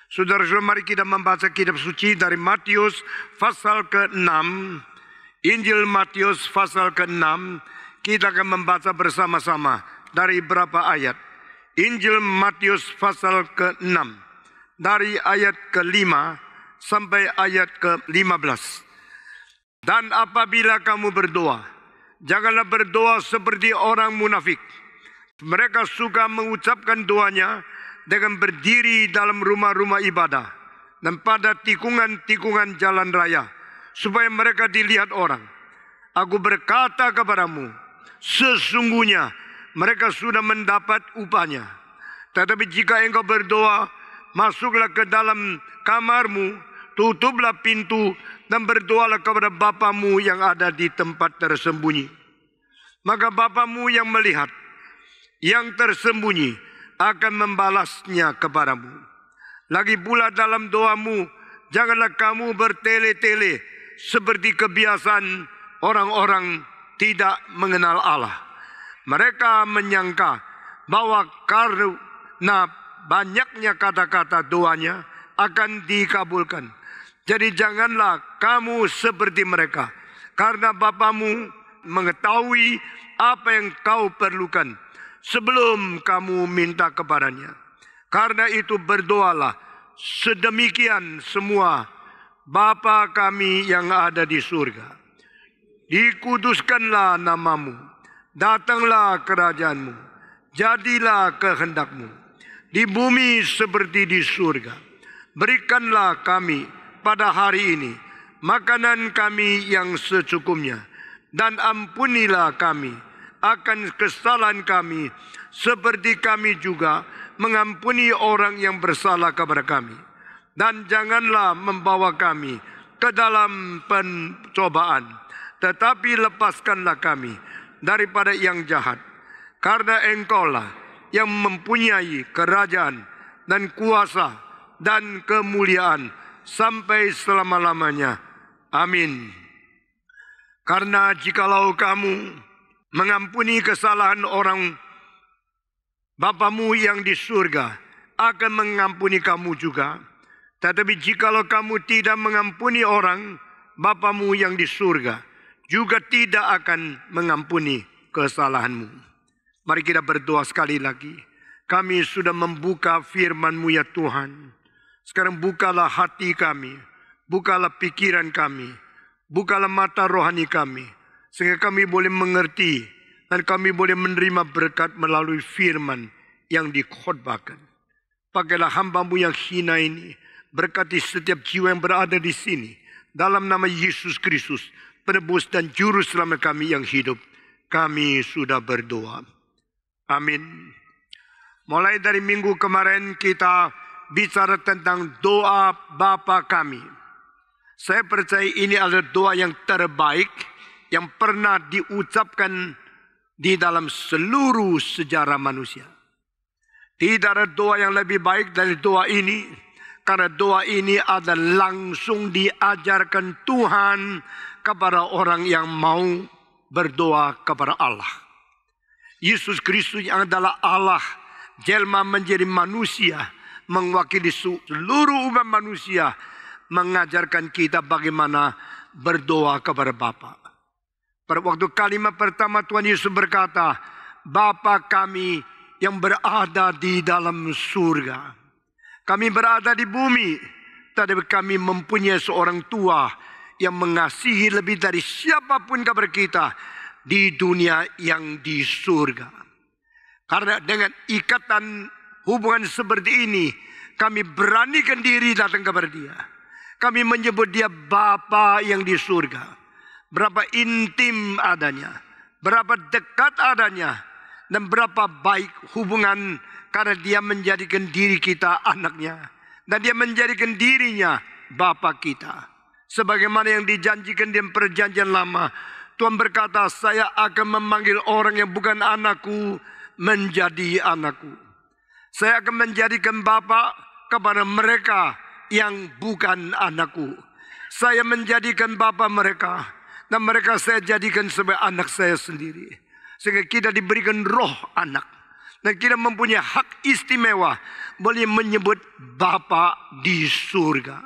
Saudara-saudara, mari kita membaca kitab suci dari Matius pasal ke-6. Injil Matius pasal ke-6. Kita akan membaca bersama-sama dari berapa ayat. Injil Matius pasal ke-6. Dari ayat ke-5 sampai ayat ke-15. Dan apabila kamu berdoa, janganlah berdoa seperti orang munafik. Mereka suka mengucapkan doanya dengan berdiri dalam rumah-rumah ibadah dan pada tikungan-tikungan jalan raya, supaya mereka dilihat orang. Aku berkata kepadamu, sesungguhnya mereka sudah mendapat upahnya. Tetapi jika engkau berdoa, masuklah ke dalam kamarmu, tutuplah pintu, dan berdoalah kepada Bapamu yang ada di tempat tersembunyi. Maka Bapamu yang melihat yang tersembunyi akan membalasnya kepadamu. Lagi pula dalam doamu, janganlah kamu bertele-tele seperti kebiasaan orang-orang tidak mengenal Allah. Mereka menyangka bahwa karena banyaknya kata-kata doanya akan dikabulkan. Jadi janganlah kamu seperti mereka, karena Bapamu mengetahui apa yang kau perlukan sebelum kamu minta kepadanya. Karena itu berdoalah sedemikian semua: Bapa kami yang ada di surga, dikuduskanlah namamu, datanglah kerajaanmu, jadilah kehendakmu di bumi seperti di surga. Berikanlah kami pada hari ini makanan kami yang secukupnya, dan ampunilah kami akan kesalahan kami, seperti kami juga mengampuni orang yang bersalah kepada kami. Dan janganlah membawa kami ke dalam pencobaan, tetapi lepaskanlah kami daripada yang jahat. Karena Engkaulah yang mempunyai kerajaan dan kuasa dan kemuliaan sampai selama-lamanya. Amin. Karena jikalau kamu mengampuni kesalahan orang, Bapamu yang di surga akan mengampuni kamu juga. Tetapi jikalau kamu tidak mengampuni orang, Bapamu yang di surga juga tidak akan mengampuni kesalahanmu. Mari kita berdoa sekali lagi. Kami sudah membuka firman-Mu ya Tuhan. Sekarang bukalah hati kami, bukalah pikiran kami, bukalah mata rohani kami, sehingga kami boleh mengerti dan kami boleh menerima berkat melalui firman yang dikhotbahkan. Pakailah hamba-Mu yang hina ini, berkati setiap jiwa yang berada di sini. Dalam nama Yesus Kristus, penebus dan juru selamat kami yang hidup, kami sudah berdoa. Amin. Mulai dari minggu kemarin kita bicara tentang doa Bapa kami. Saya percaya ini adalah doa yang terbaik yang pernah diucapkan di dalam seluruh sejarah manusia. Tidak ada doa yang lebih baik dari doa ini, karena doa ini adalah langsung diajarkan Tuhan kepada orang yang mau berdoa kepada Allah. Yesus Kristus yang adalah Allah, jelma menjadi manusia, mewakili seluruh umat manusia, mengajarkan kita bagaimana berdoa kepada Bapa. Pada waktu kalimat pertama Tuhan Yesus berkata, Bapa kami yang berada di dalam surga. Kami berada di bumi, tetapi kami mempunyai seorang tua yang mengasihi lebih dari siapapun kepada kita di dunia yang di surga. Karena dengan ikatan hubungan seperti ini, kami beranikan diri datang kepada Dia. Kami menyebut Dia Bapa yang di surga. Berapa intim adanya, berapa dekat adanya, dan berapa baik hubungan, karena Dia menjadikan diri kita anaknya, dan Dia menjadikan dirinya Bapa kita. Sebagaimana yang dijanjikan di perjanjian lama, Tuhan berkata, saya akan memanggil orang yang bukan anakku menjadi anakku. Saya akan menjadikan Bapa kepada mereka yang bukan anakku. Saya menjadikan Bapa mereka, dan mereka saya jadikan sebagai anak saya sendiri. Sehingga kita diberikan roh anak. Dan kita mempunyai hak istimewa boleh menyebut Bapa di surga.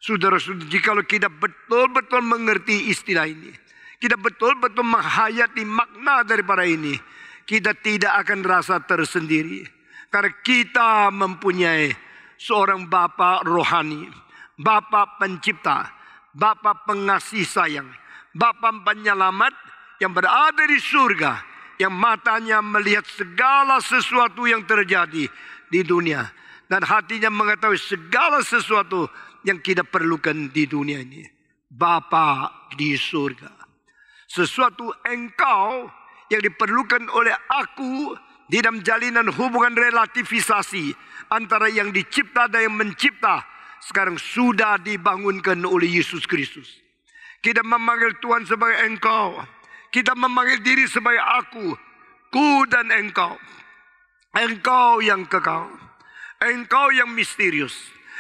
Saudara-saudara, jikalau kita betul-betul mengerti istilah ini, kita betul-betul menghayati makna daripada ini, kita tidak akan rasa tersendiri. Karena kita mempunyai seorang Bapa rohani, Bapa pencipta, Bapa pengasih sayang, Bapa penyelamat yang berada di surga, yang matanya melihat segala sesuatu yang terjadi di dunia, dan hatinya mengetahui segala sesuatu yang kita perlukan di dunia ini. Bapa di surga. Sesuatu engkau yang diperlukan oleh aku di dalam jalinan hubungan relativisasi antara yang dicipta dan yang mencipta, sekarang sudah dibangunkan oleh Yesus Kristus. Kita memanggil Tuhan sebagai engkau. Kita memanggil diri sebagai aku, ku dan engkau. Engkau yang kekal, engkau yang misterius,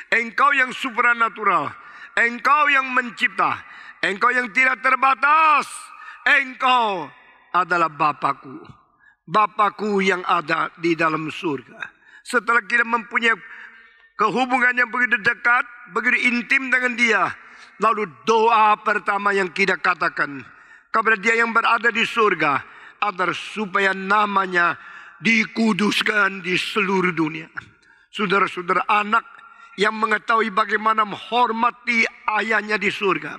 engkau yang supranatural, engkau yang mencipta, engkau yang tidak terbatas. Engkau adalah Bapakku, Bapakku yang ada di dalam surga. Setelah kita mempunyai kehubungan yang begitu dekat, begitu intim dengan Dia, lalu doa pertama yang kita katakan kepada Dia yang berada di surga adalah supaya namanya dikuduskan di seluruh dunia. Saudara-saudara, anak yang mengetahui bagaimana menghormati ayahnya di surga,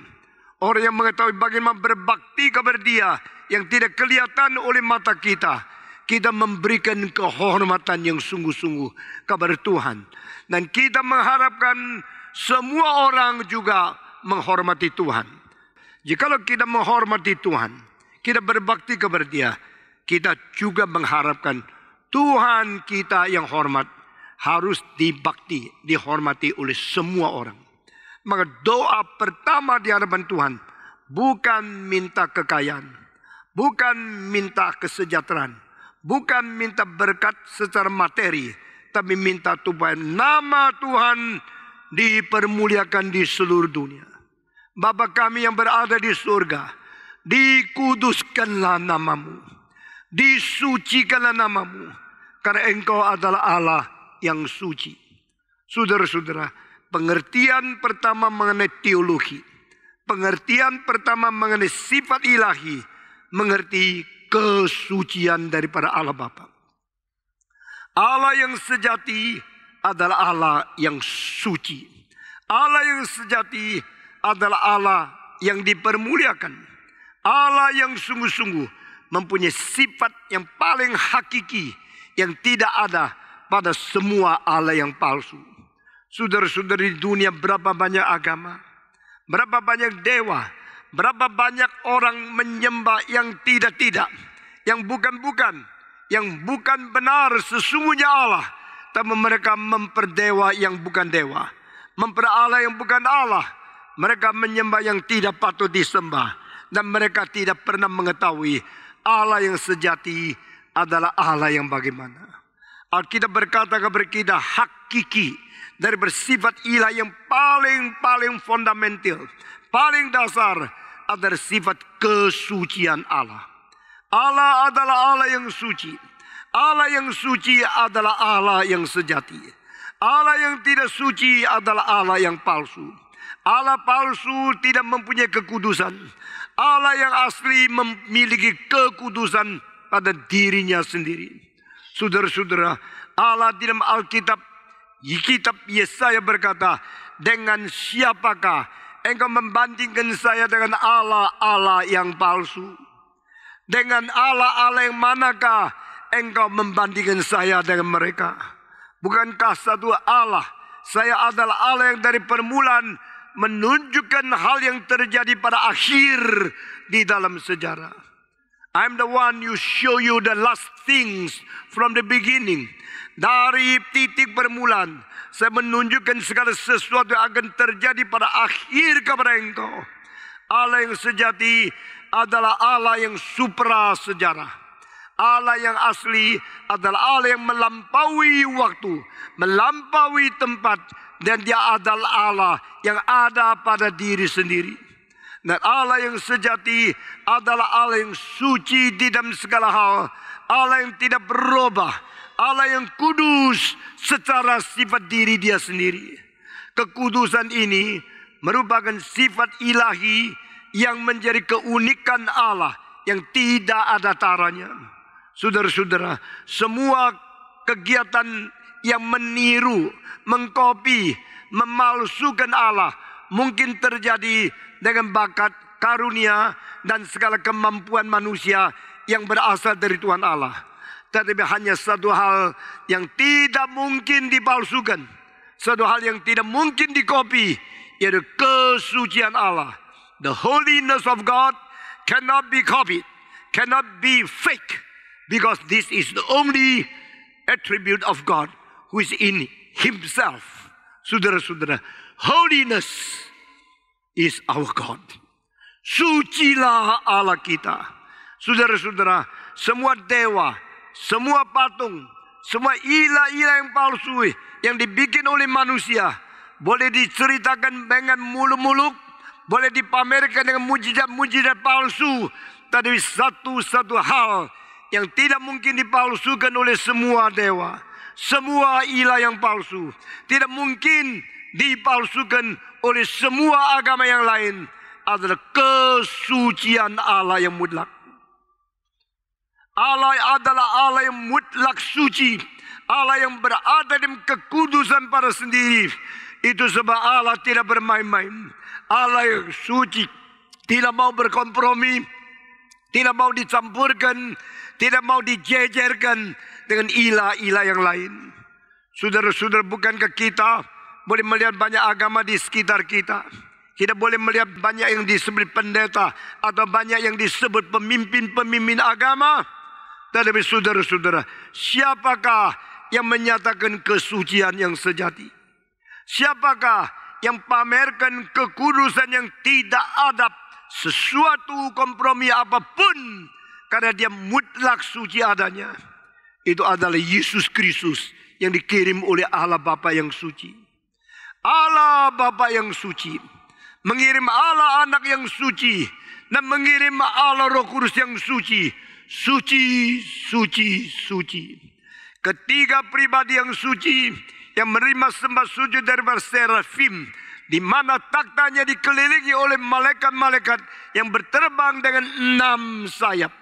orang yang mengetahui bagaimana berbakti kepada Dia yang tidak kelihatan oleh mata kita, kita memberikan kehormatan yang sungguh-sungguh kepada Tuhan. Dan kita mengharapkan semua orang juga menghormati Tuhan. Jikalau kita menghormati Tuhan, kita berbakti kepada Dia, kita juga mengharapkan Tuhan kita yang hormat harus dibakti, dihormati oleh semua orang. Maka doa pertama di hadapan Tuhan bukan minta kekayaan, bukan minta kesejahteraan, bukan minta berkat secara materi, tapi minta supaya nama Tuhan dipermuliakan di seluruh dunia. Bapa kami yang berada di surga, dikuduskanlah namamu, disucikanlah namamu, karena engkau adalah Allah yang suci. Saudara-saudara, pengertian pertama mengenai teologi, pengertian pertama mengenai sifat ilahi, mengerti kesucian daripada Allah Bapa. Allah yang sejati adalah Allah yang suci. Allah yang sejati adalah Allah yang dipermuliakan. Allah yang sungguh-sungguh mempunyai sifat yang paling hakiki yang tidak ada pada semua Allah yang palsu. Saudara-saudari, di dunia berapa banyak agama, berapa banyak dewa, berapa banyak orang menyembah yang tidak-tidak, yang bukan-bukan, yang bukan benar sesungguhnya Allah, tapi mereka memperdewa yang bukan dewa, memperalah yang bukan Allah. Mereka menyembah yang tidak patut disembah, dan mereka tidak pernah mengetahui Allah yang sejati adalah Allah yang bagaimana. Alkitab berkata kepada kita, hakiki dari bersifat ilah yang paling fundamental, paling dasar adalah sifat kesucian Allah. Allah adalah Allah yang suci. Allah yang suci adalah Allah yang sejati. Allah yang tidak suci adalah Allah yang palsu. Allah palsu tidak mempunyai kekudusan. Allah yang asli memiliki kekudusan pada dirinya sendiri. Saudara-saudara, Allah di dalam Alkitab, di kitab Yesaya berkata, dengan siapakah engkau membandingkan saya dengan Allah-Allah yang palsu? Dengan Allah-Allah yang manakah engkau membandingkan saya dengan mereka? Bukankah satu Allah? Saya adalah Allah yang dari permulaan menunjukkan hal yang terjadi pada akhir di dalam sejarah. I'm the one who show you the last things from the beginning. Dari titik permulaan, saya menunjukkan segala sesuatu yang akan terjadi pada akhir kepada engkau. Allah yang sejati adalah Allah yang supra sejarah. Allah yang asli adalah Allah yang melampaui waktu, melampaui tempat, dan Dia adalah Allah yang ada pada diri sendiri. Dan Allah yang sejati adalah Allah yang suci di dalam segala hal. Allah yang tidak berubah. Allah yang kudus secara sifat diri dia sendiri. Kekudusan ini merupakan sifat ilahi yang menjadi keunikan Allah yang tidak ada taranya. Saudara-saudara, semua kegiatan yang meniru, mengkopi, memalsukan Allah mungkin terjadi dengan bakat, karunia, dan segala kemampuan manusia yang berasal dari Tuhan Allah. Tetapi hanya satu hal yang tidak mungkin dipalsukan, satu hal yang tidak mungkin dikopi, yaitu kesucian Allah. The holiness of God cannot be copied, cannot be fake, because this is the only attribute of God who is in Himself. Saudara-saudara, holiness is our God. Sucilah Allah kita. Saudara-saudara, semua dewa, semua patung, semua ilah-ilah yang palsu yang dibikin oleh manusia boleh diceritakan dengan muluk-muluk, boleh dipamerkan dengan mujizat-mujizat palsu. Tapi satu hal yang tidak mungkin dipalsukan oleh semua dewa, semua ilah yang palsu, tidak mungkin dipalsukan oleh semua agama yang lain, adalah kesucian Allah yang mutlak. Allah adalah Allah yang mutlak suci, Allah yang berada di kekudusan pada sendiri. Itu sebab Allah tidak bermain-main. Allah yang suci, tidak mau berkompromi, tidak mau dicampurkan, tidak mau dijejerkan dengan ilah-ilah yang lain. Saudara-saudara, bukankah kita boleh melihat banyak agama di sekitar kita? Kita boleh melihat banyak yang disebut pendeta atau banyak yang disebut pemimpin-pemimpin agama. Tetapi saudara-saudara, siapakah yang menyatakan kesucian yang sejati? Siapakah yang pamerkan kekudusan yang tidak ada sesuatu kompromi apapun, karena dia mutlak suci adanya? Itu adalah Yesus Kristus yang dikirim oleh Allah Bapa yang suci. Allah Bapa yang suci mengirim Allah Anak yang suci dan mengirim Allah Roh Kudus yang suci. Suci, suci, suci. Ketiga pribadi yang suci yang menerima sembah sujud dari serafim, di mana taktanya dikelilingi oleh malaikat-malaikat yang berterbang dengan 6 sayap.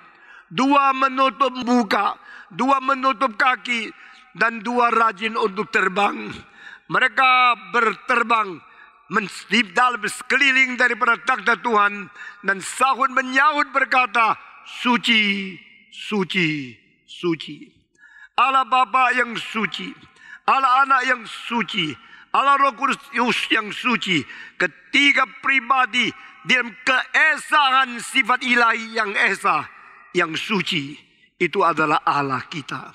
2 menutup muka, 2 menutup kaki, dan 2 rajin untuk terbang. Mereka berterbang dalam sekeliling daripada takhta Tuhan, dan sahut menyahut berkata, suci, suci, suci. Allah Bapa yang suci, Allah Anak yang suci, Allah Roh Kudus yang suci. Ketiga pribadi dalam keesahan sifat ilahi yang esa, yang suci. Itu adalah Allah kita.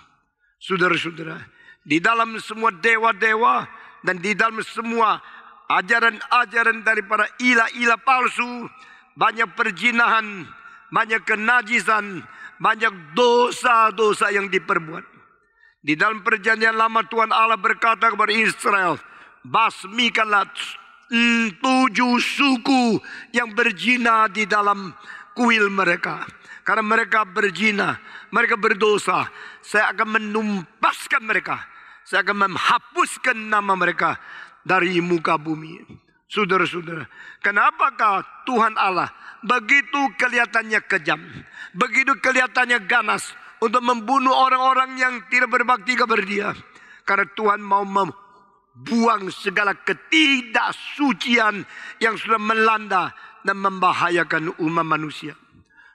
Saudara-saudara, di dalam semua dewa-dewa dan di dalam semua ajaran-ajaran daripada ilah-ilah palsu, banyak perjinahan, banyak kenajisan, banyak dosa-dosa yang diperbuat. Di dalam perjanjian lama Tuhan Allah berkata kepada Israel, basmikanlah 7 suku yang berzina di dalam kuil mereka. Karena mereka berzina, mereka berdosa, saya akan menumpaskan mereka, saya akan menghapuskan nama mereka dari muka bumi. Saudara-saudara, kenapakah Tuhan Allah begitu kelihatannya kejam, begitu kelihatannya ganas untuk membunuh orang-orang yang tidak berbakti kepada Dia? Karena Tuhan mau membuang segala ketidaksucian yang sudah melanda dan membahayakan umat manusia.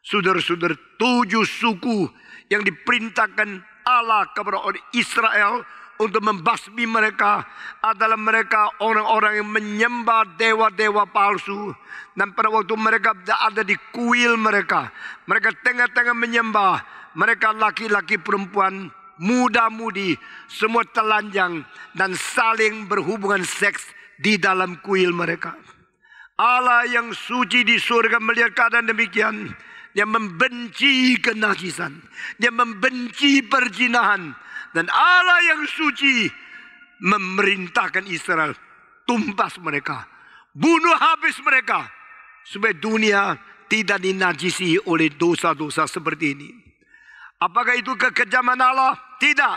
Saudara-saudara, 7 suku yang diperintahkan Allah kepada orang Israel untuk membasmi mereka adalah mereka orang-orang yang menyembah dewa-dewa palsu. Dan pada waktu mereka ada di kuil mereka, mereka tengah-tengah menyembah, mereka laki-laki perempuan, muda-mudi, semua telanjang dan saling berhubungan seks di dalam kuil mereka. Allah yang suci di surga melihat keadaan demikian, Dia membenci kenajisan, Dia membenci perzinahan. Dan Allah yang suci memerintahkan Israel, tumpas mereka, bunuh habis mereka, supaya dunia tidak dinajisi oleh dosa-dosa seperti ini. Apakah itu kekejaman Allah? Tidak.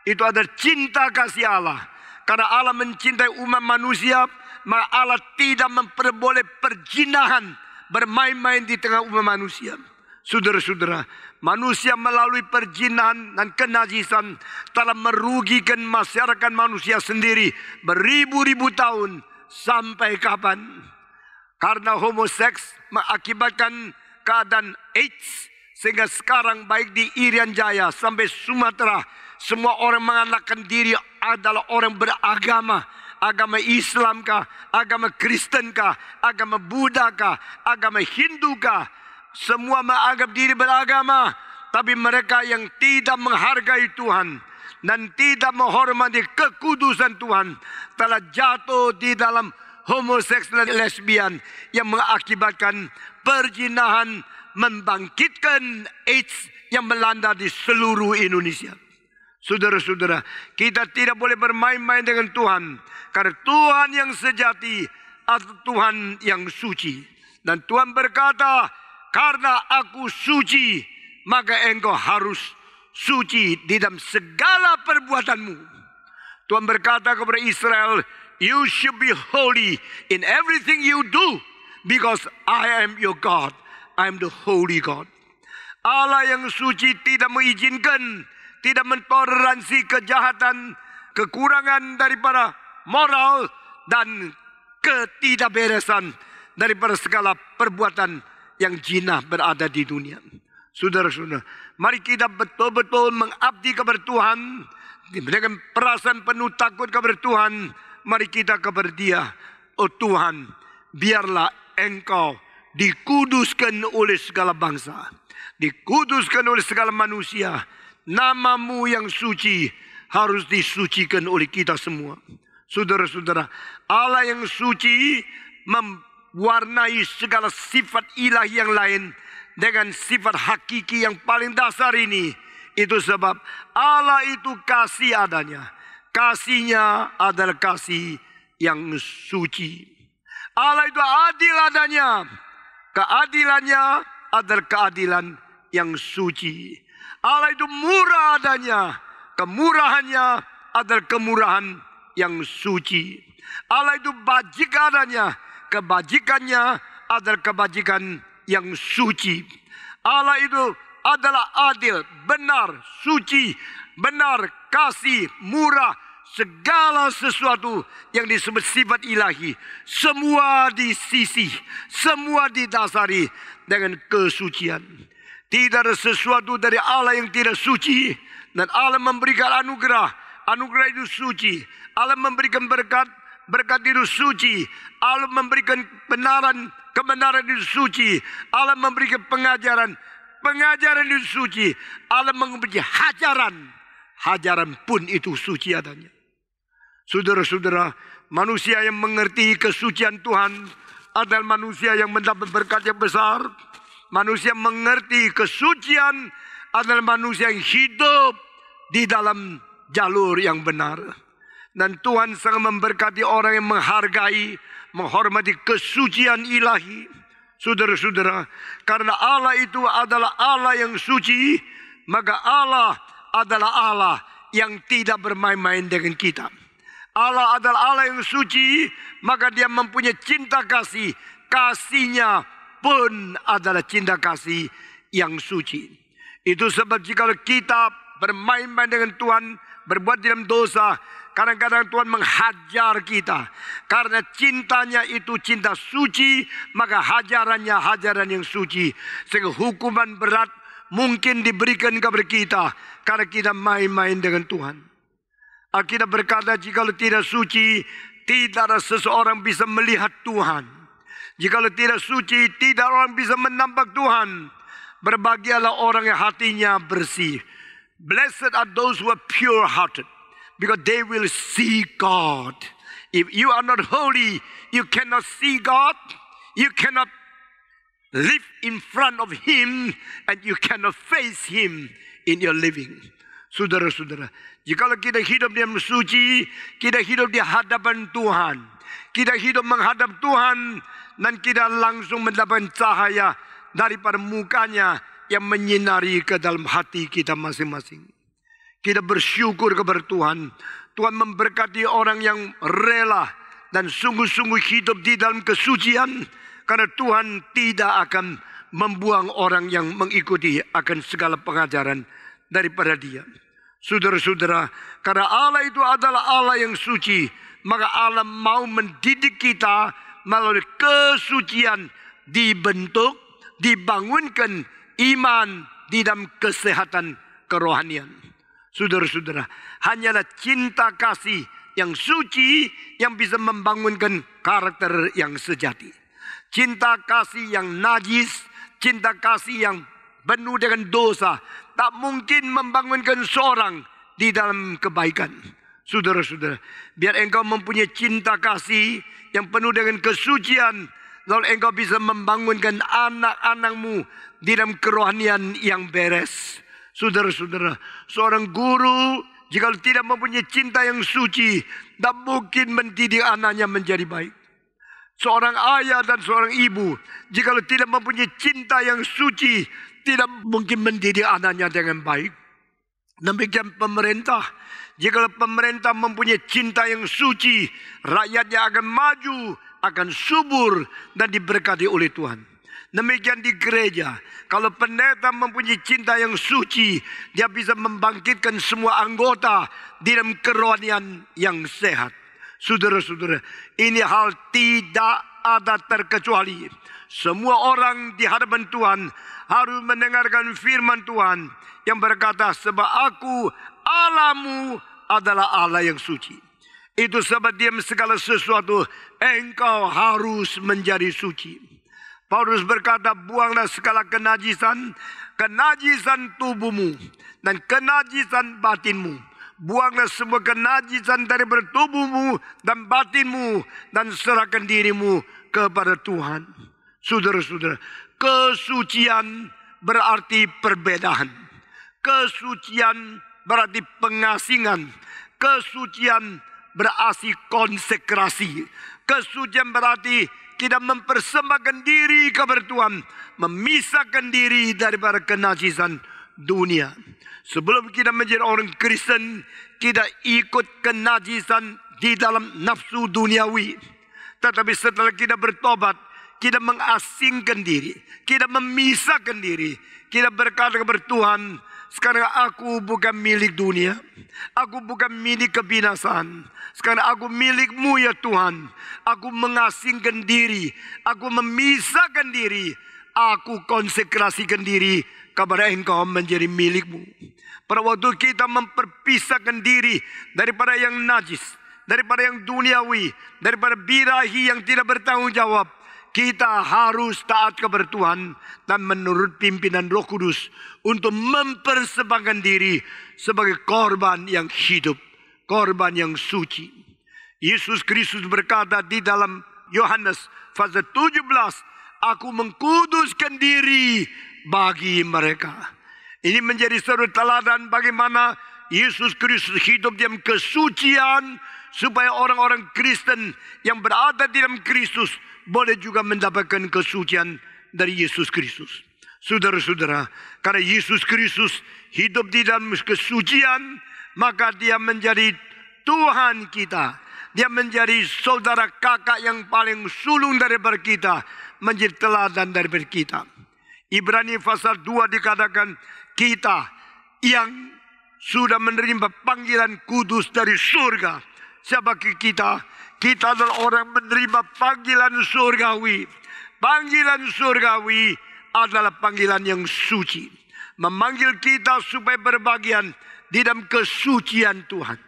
itu adalah cinta kasih Allah. Karena Allah mencintai umat manusia, maka Allah tidak memperboleh perjinahan bermain-main di tengah umat manusia. Saudara-saudara, manusia melalui perjinahan dan kenajisan telah merugikan masyarakat manusia sendiri beribu-ribu tahun. Sampai kapan? Karena homoseks mengakibatkan keadaan AIDS, sehingga sekarang baik di Irian Jaya sampai Sumatera, semua orang menganggapkan diri adalah orang beragama. Agama Islam kah, agama Kristen kah, agama Buddha kah, agama Hindu kah. Semua menganggap diri beragama. Tapi mereka yang tidak menghargai Tuhan dan tidak menghormati kekudusan Tuhan telah jatuh di dalam homoseks dan lesbian yang mengakibatkan perzinahan, membangkitkan AIDS yang melanda di seluruh Indonesia. Saudara-saudara, kita tidak boleh bermain-main dengan Tuhan. Karena Tuhan yang sejati adalah Tuhan yang suci. Dan Tuhan berkata, karena aku suci, maka engkau harus suci di dalam segala perbuatanmu. Tuhan berkata kepada Israel, you should be holy in everything you do, because I am your God. I am the holy God. Allah yang suci tidak mengizinkan, tidak mentoleransi kejahatan, kekurangan daripada moral dan ketidakberesan daripada segala perbuatan yang jinah berada di dunia. Saudara-saudara, mari kita betul-betul mengabdi kepada Tuhan dengan perasaan penuh takut kepada Tuhan. Mari kita kepada Dia, oh Tuhan, biarlah Engkau dikuduskan oleh segala bangsa, dikuduskan oleh segala manusia. Namamu yang suci harus disucikan oleh kita semua. Saudara-saudara, Allah yang suci mewarnai segala sifat ilahi yang lain dengan sifat hakiki yang paling dasar ini. Itu sebab Allah itu kasih adanya. Kasihnya adalah kasih yang suci. Allah itu adil adanya. Keadilannya adalah keadilan yang suci. Allah itu murah adanya. Kemurahannya adalah kemurahan yang suci. Allah itu bajik adanya. Kebajikannya adalah kebajikan yang suci. Allah itu adalah adil, benar, suci, benar, kasih, murah. Segala sesuatu yang disebut sifat ilahi, semua disisih, semua didasari dengan kesucian. Tidak ada sesuatu dari Allah yang tidak suci. Dan Allah memberikan anugerah. Anugerah itu suci. Allah memberikan berkat. Berkat itu suci. Allah memberikan kebenaran. Kebenaran itu suci. Allah memberikan pengajaran. Pengajaran itu suci. Allah memberikan hajaran. Hajaran pun itu suci adanya. Saudara-saudara, manusia yang mengerti kesucian Tuhan adalah manusia yang mendapat berkat yang besar. Manusia mengerti kesucian adalah manusia yang hidup di dalam jalur yang benar. Dan Tuhan sangat memberkati orang yang menghargai, menghormati kesucian ilahi. Saudara-saudara, karena Allah itu adalah Allah yang suci, maka Allah adalah Allah yang tidak bermain-main dengan kita. Allah adalah Allah yang suci, maka Dia mempunyai cinta kasih. Kasihnya pun adalah cinta kasih yang suci. Itu sebab jika kita bermain-main dengan Tuhan, berbuat dalam dosa, kadang-kadang Tuhan menghajar kita. Karena cintanya itu cinta suci, maka hajarannya hajaran yang suci. Sehingga hukuman berat mungkin diberikan kepada kita karena kita main-main dengan Tuhan. Alkitab berkata, jika tidak suci, tidak ada seseorang bisa melihat Tuhan. Jika tidak suci, tidak orang bisa menampak Tuhan. Berbahagialah orang yang hatinya bersih. Blessed are those who are pure-hearted, because they will see God. If you are not holy, you cannot see God. You cannot live in front of Him, and you cannot face Him in your living. Saudara-saudara, jikalau kita hidup dalam suci, kita hidup di hadapan Tuhan. Kita hidup menghadap Tuhan, dan kita langsung mendapatkan cahaya daripada mukanya yang menyinari ke dalam hati kita masing-masing. Kita bersyukur kepada Tuhan. Tuhan memberkati orang yang rela dan sungguh-sungguh hidup di dalam kesucian. Karena Tuhan tidak akan membuang orang yang mengikuti akan segala pengajaran daripada Dia. Saudara-saudara, karena Allah itu adalah Allah yang suci, maka Allah mau mendidik kita melalui kesucian, dibentuk, dibangunkan iman di dalam kesehatan kerohanian. Saudara-saudara, hanyalah cinta kasih yang suci yang bisa membangunkan karakter yang sejati. Cinta kasih yang najis, cinta kasih yang penuh dengan dosa, tak mungkin membangunkan seorang di dalam kebaikan. Saudara-saudara, biar engkau mempunyai cinta kasih yang penuh dengan kesucian, lalu engkau bisa membangunkan anak-anakmu di dalam kerohanian yang beres. Saudara-saudara, seorang guru jika tidak mempunyai cinta yang suci, tak mungkin mendidik anaknya menjadi baik. Seorang ayah dan seorang ibu, jika tidak mempunyai cinta yang suci, tidak mungkin mendidik anaknya dengan baik. Demikian pemerintah, jika pemerintah mempunyai cinta yang suci, rakyatnya akan maju, akan subur dan diberkati oleh Tuhan. Demikian di gereja, kalau pendeta mempunyai cinta yang suci, dia bisa membangkitkan semua anggota di dalam kerohanian yang sehat. Saudara-saudara, ini hal tidak ada terkecuali. Semua orang di hadapan Tuhan harus mendengarkan firman Tuhan yang berkata, sebab aku Allahmu adalah Allah yang suci. Itu sebab dia segala sesuatu engkau harus menjadi suci. Paulus berkata, buanglah segala kenajisan, kenajisan tubuhmu dan kenajisan batinmu. Buanglah semua kenajisan dari tubuhmu dan batinmu dan serahkan dirimu kepada Tuhan. Saudara-saudara, kesucian berarti perbedaan. Kesucian berarti pengasingan. Kesucian berarti konsekrasi. Kesucian berarti kita mempersembahkan diri kepada Tuhan, memisahkan diri daripada kenajisan dunia. Sebelum kita menjadi orang Kristen, kita ikut kenajisan di dalam nafsu duniawi. Tetapi setelah kita bertobat, kita mengasingkan diri, kita memisahkan diri. Kita berkata kepada Tuhan, sekarang aku bukan milik dunia, aku bukan milik kebinasaan. Sekarang aku milik-Mu ya Tuhan. Aku mengasingkan diri, aku memisahkan diri, aku konsekrasikan diri kepada Engkau menjadi milik-Mu. Pada waktu kita memperpisahkan diri daripada yang najis, daripada yang duniawi, daripada birahi yang tidak bertanggung jawab, kita harus taat kepada Tuhan dan menurut pimpinan Roh Kudus untuk mempersembahkan diri sebagai korban yang hidup, korban yang suci. Yesus Kristus berkata di dalam Yohanes pasal 17, aku mengkuduskan diri bagi mereka. Ini menjadi satu teladan bagaimana Yesus Kristus hidup dalam kesucian, supaya orang-orang Kristen yang berada di dalam Kristus boleh juga mendapatkan kesucian dari Yesus Kristus. Saudara-saudara, karena Yesus Kristus hidup di dalam kesucian, maka dia menjadi Tuhan kita. Dia menjadi saudara kakak yang paling sulung daripada kita, menjadi teladan daripada kita. Ibrani pasal 2 dikatakan, kita yang sudah menerima panggilan kudus dari surga. Siapa kita? Kita adalah orang menerima panggilan surgawi. Panggilan surgawi adalah panggilan yang suci. Memanggil kita supaya berbagian di dalam kesucian Tuhan.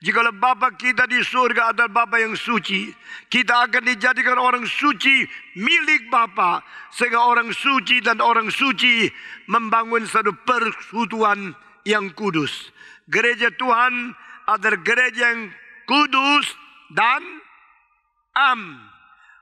Jikalau Bapa kita di surga adalah Bapa yang suci, kita akan dijadikan orang suci milik Bapa, sehingga orang suci dan orang suci membangun satu persekutuan yang kudus. Gereja Tuhan adalah gereja yang kudus dan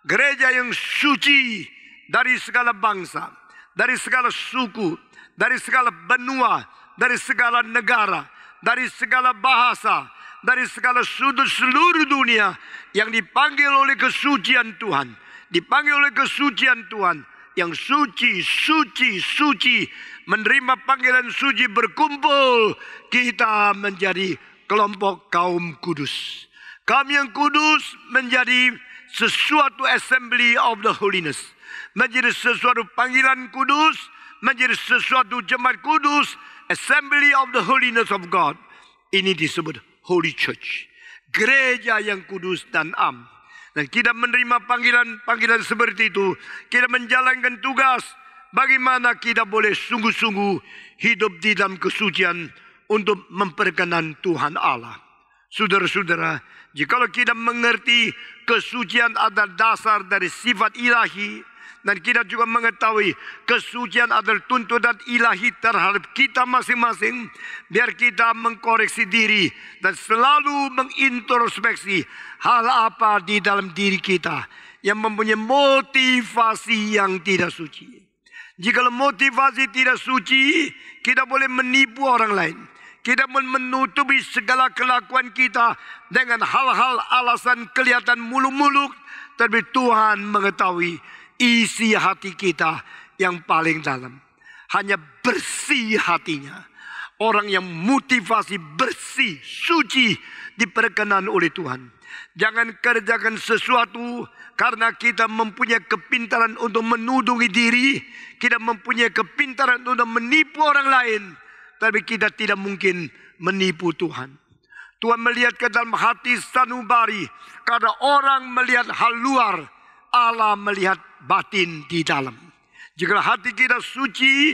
gereja yang suci dari segala bangsa, dari segala suku, dari segala benua, dari segala negara, dari segala bahasa, dari segala sudut seluruh dunia yang dipanggil oleh kesucian Tuhan, dipanggil oleh kesucian Tuhan, yang suci, suci, suci, menerima panggilan suci, berkumpul, kita menjadi kelompok kaum kudus. Kaum yang kudus menjadi sesuatu assembly of the holiness, menjadi sesuatu panggilan kudus, menjadi sesuatu jemaat kudus, assembly of the holiness of God. Ini disebut Holy Church, gereja yang kudus dan am. Dan kita menerima panggilan seperti itu, kita menjalankan tugas. Bagaimana kita boleh sungguh-sungguh hidup di dalam kesucian untuk memperkenan Tuhan Allah. Saudara-saudara, jikalau kita mengerti kesucian adalah dasar dari sifat ilahi, dan kita juga mengetahui kesucian adalah tuntutan ilahi terhadap kita masing-masing, biar kita mengkoreksi diri dan selalu mengintrospeksi hal apa di dalam diri kita yang mempunyai motivasi yang tidak suci. Jika motivasi tidak suci, kita boleh menipu orang lain. Kita menutupi segala kelakuan kita dengan hal-hal alasan kelihatan muluk-muluk. Tapi Tuhan mengetahui isi hati kita yang paling dalam. Hanya bersih hatinya. Orang yang motivasi bersih, suci, diperkenan oleh Tuhan. Jangan kerjakan sesuatu karena kita mempunyai kepintaran untuk menudungi diri. Kita mempunyai kepintaran untuk menipu orang lain. Tapi kita tidak mungkin menipu Tuhan. Tuhan melihat ke dalam hati sanubari. Karena orang melihat hal luar, Allah melihat batin di dalam. Jika hati kita suci,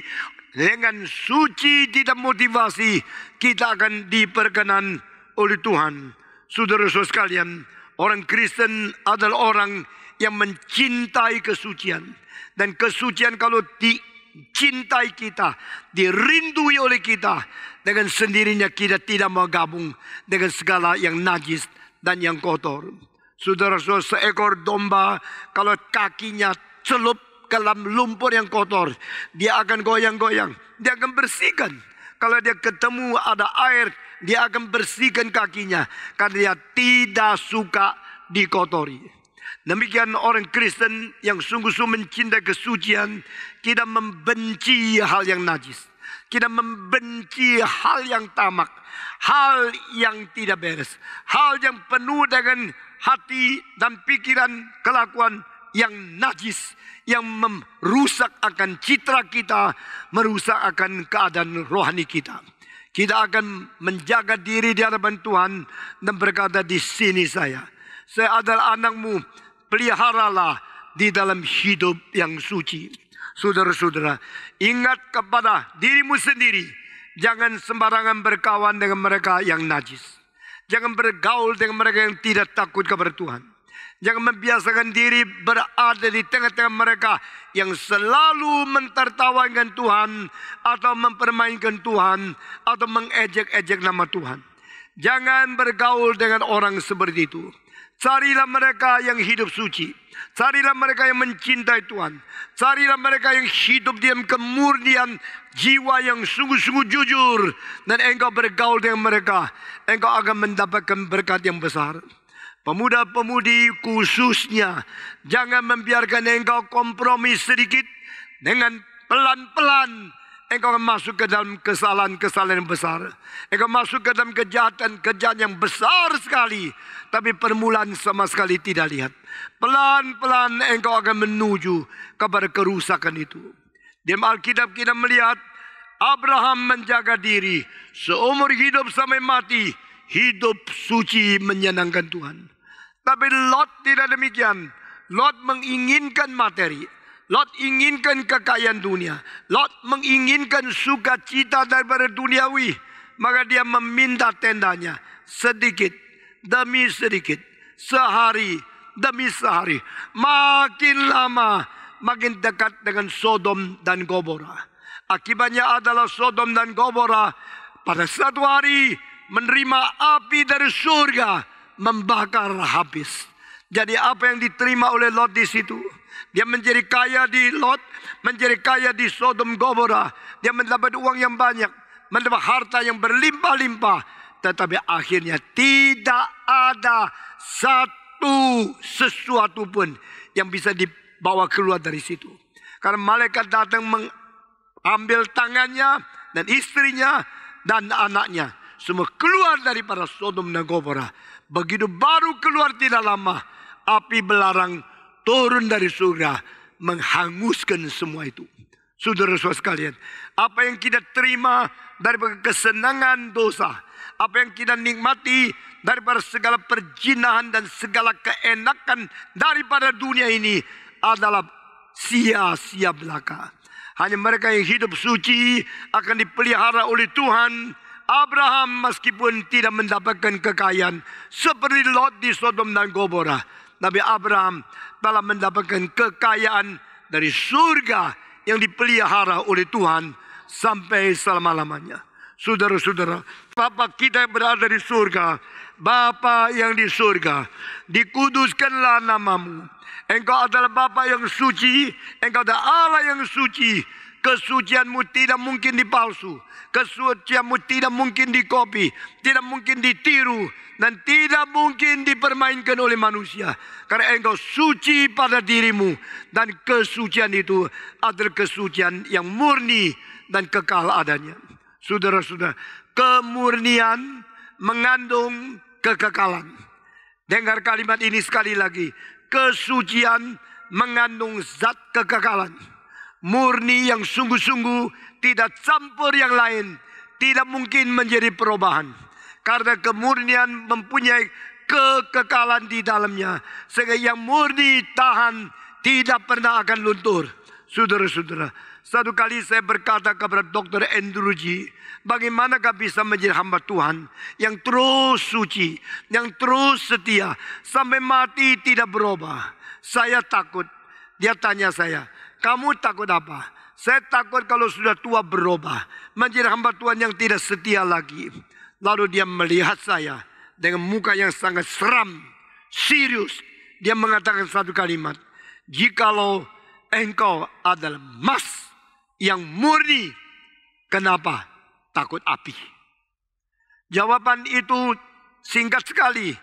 dengan suci tidak motivasi, kita akan diperkenan oleh Tuhan. Saudara-saudara sekalian, orang Kristen adalah orang yang mencintai kesucian. Dan kesucian kalau dicintai kita, dirindui oleh kita, dengan sendirinya kita tidak mau gabung dengan segala yang najis dan yang kotor. Saudara-saudara, seekor domba kalau kakinya celup ke dalam lumpur yang kotor, dia akan goyang-goyang, dia akan bersihkan. Kalau dia ketemu ada air, dia akan bersihkan kakinya karena dia tidak suka dikotori. Demikian orang Kristen yang sungguh-sungguh mencintai kesucian, kita membenci hal yang najis. Kita membenci hal yang tamak, hal yang tidak beres, hal yang penuh dengan hati dan pikiran kelakuan yang najis, yang merusak akan citra kita, merusak akan keadaan rohani kita. Kita akan menjaga diri di hadapan Tuhan dan berkata, di sini saya adalah anakmu, peliharalah di dalam hidup yang suci. Saudara-saudara, ingat kepada dirimu sendiri. Jangan sembarangan berkawan dengan mereka yang najis. Jangan bergaul dengan mereka yang tidak takut kepada Tuhan. Jangan membiasakan diri berada di tengah-tengah mereka yang selalu mentertawakan Tuhan, atau mempermainkan Tuhan, atau mengejek-ejek nama Tuhan. Jangan bergaul dengan orang seperti itu. Carilah mereka yang hidup suci. Carilah mereka yang mencintai Tuhan. Carilah mereka yang hidup dalam kemurnian jiwa yang sungguh-sungguh jujur. Dan engkau bergaul dengan mereka, engkau akan mendapatkan berkat yang besar. Pemuda-pemudi khususnya, jangan membiarkan engkau kompromi sedikit. Dengan pelan-pelan engkau akan masuk ke dalam kesalahan-kesalahan yang besar. Engkau masuk ke dalam kejahatan yang besar sekali. Tapi permulaan sama sekali tidak lihat. Pelan-pelan engkau akan menuju kepada kerusakan itu. Di Alkitab kita melihat Abraham menjaga diri seumur hidup sampai mati. Hidup suci menyenangkan Tuhan. Tapi Lot tidak demikian. Lot menginginkan materi. Lot inginkan kekayaan dunia. Lot menginginkan sukacita daripada duniawi. Maka dia meminta tendanya sedikit demi sedikit, sehari demi sehari. Makin lama makin dekat dengan Sodom dan Gomora. Akibatnya adalah Sodom dan Gomora pada satu hari menerima api dari surga, membakar habis. Jadi apa yang diterima oleh Lot di situ? Dia menjadi kaya di Lot, menjadi kaya di Sodom Gomora. Dia mendapat uang yang banyak, mendapat harta yang berlimpah-limpah. Tetapi akhirnya tidak ada sesuatu pun yang bisa dibawa keluar dari situ. Karena malaikat datang mengambil tangannya dan istrinya dan anaknya. Semua keluar daripada Sodom dan Gomora. Begitu baru keluar tidak lama, api belarang turun dari surga, menghanguskan semua itu. Saudara-saudara sekalian, apa yang kita terima daripada kesenangan dosa, apa yang kita nikmati daripada segala perjinahan dan segala keenakan daripada dunia ini adalah sia-sia belaka. Hanya mereka yang hidup suci akan dipelihara oleh Tuhan. Abraham meskipun tidak mendapatkan kekayaan seperti Lot di Sodom dan Gomora, Nabi Abraham telah mendapatkan kekayaan dari surga yang dipelihara oleh Tuhan sampai selama-lamanya. Saudara-saudara, Bapa kita yang berada di surga, Bapa yang di surga, dikuduskanlah namamu. Engkau adalah Bapa yang suci, Engkau adalah Allah yang suci. Kesucianmu tidak mungkin dipalsu, kesucianmu tidak mungkin dikopi, tidak mungkin ditiru, dan tidak mungkin dipermainkan oleh manusia. Karena engkau suci pada dirimu, dan kesucian itu adalah kesucian yang murni dan kekal adanya. Saudara-saudara, kemurnian mengandung kekekalan. Dengar kalimat ini sekali lagi. Kesucian mengandung zat kekekalan. Murni yang sungguh-sungguh tidak campur yang lain, tidak mungkin menjadi perubahan. Karena kemurnian mempunyai kekekalan di dalamnya, sehingga yang murni tahan, tidak pernah akan luntur. Saudara-saudara, satu kali saya berkata kepada Dr. Andrew G, bagaimanakah bisa menjadi hamba Tuhan yang terus suci, yang terus setia, sampai mati tidak berubah. Saya takut. Dia tanya saya, kamu takut apa? Saya takut kalau sudah tua berubah, menjadi hamba Tuhan yang tidak setia lagi. Lalu dia melihat saya dengan muka yang sangat seram, serius. Dia mengatakan satu kalimat, jikalau engkau adalah emas yang murni, kenapa takut api? Jawaban itu singkat sekali.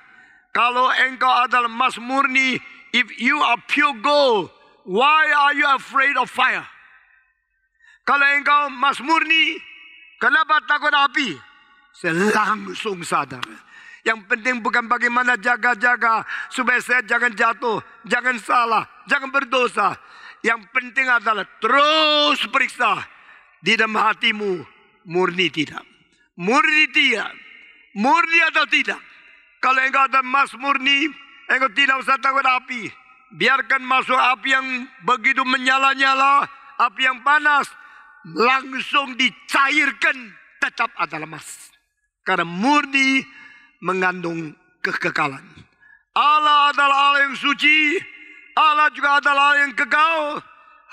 Kalau engkau adalah emas murni, if you are pure gold, why are you afraid of fire? Kalau engkau emas murni, kenapa takut api? Saya langsung sadar. Yang penting bukan bagaimana jaga-jaga supaya saya jangan jatuh, jangan salah, jangan berdosa. Yang penting adalah terus periksa di dalam hatimu, murni tidak. Murni tidak. Murni atau tidak. Kalau engkau ada emas murni, engkau tidak usah takut api. Biarkan masuk api yang begitu menyala-nyala, api yang panas, langsung dicairkan, tetap adalah emas. Karena murni mengandung kekekalan. Allah adalah Allah yang suci, Allah juga adalah Allah yang kekal.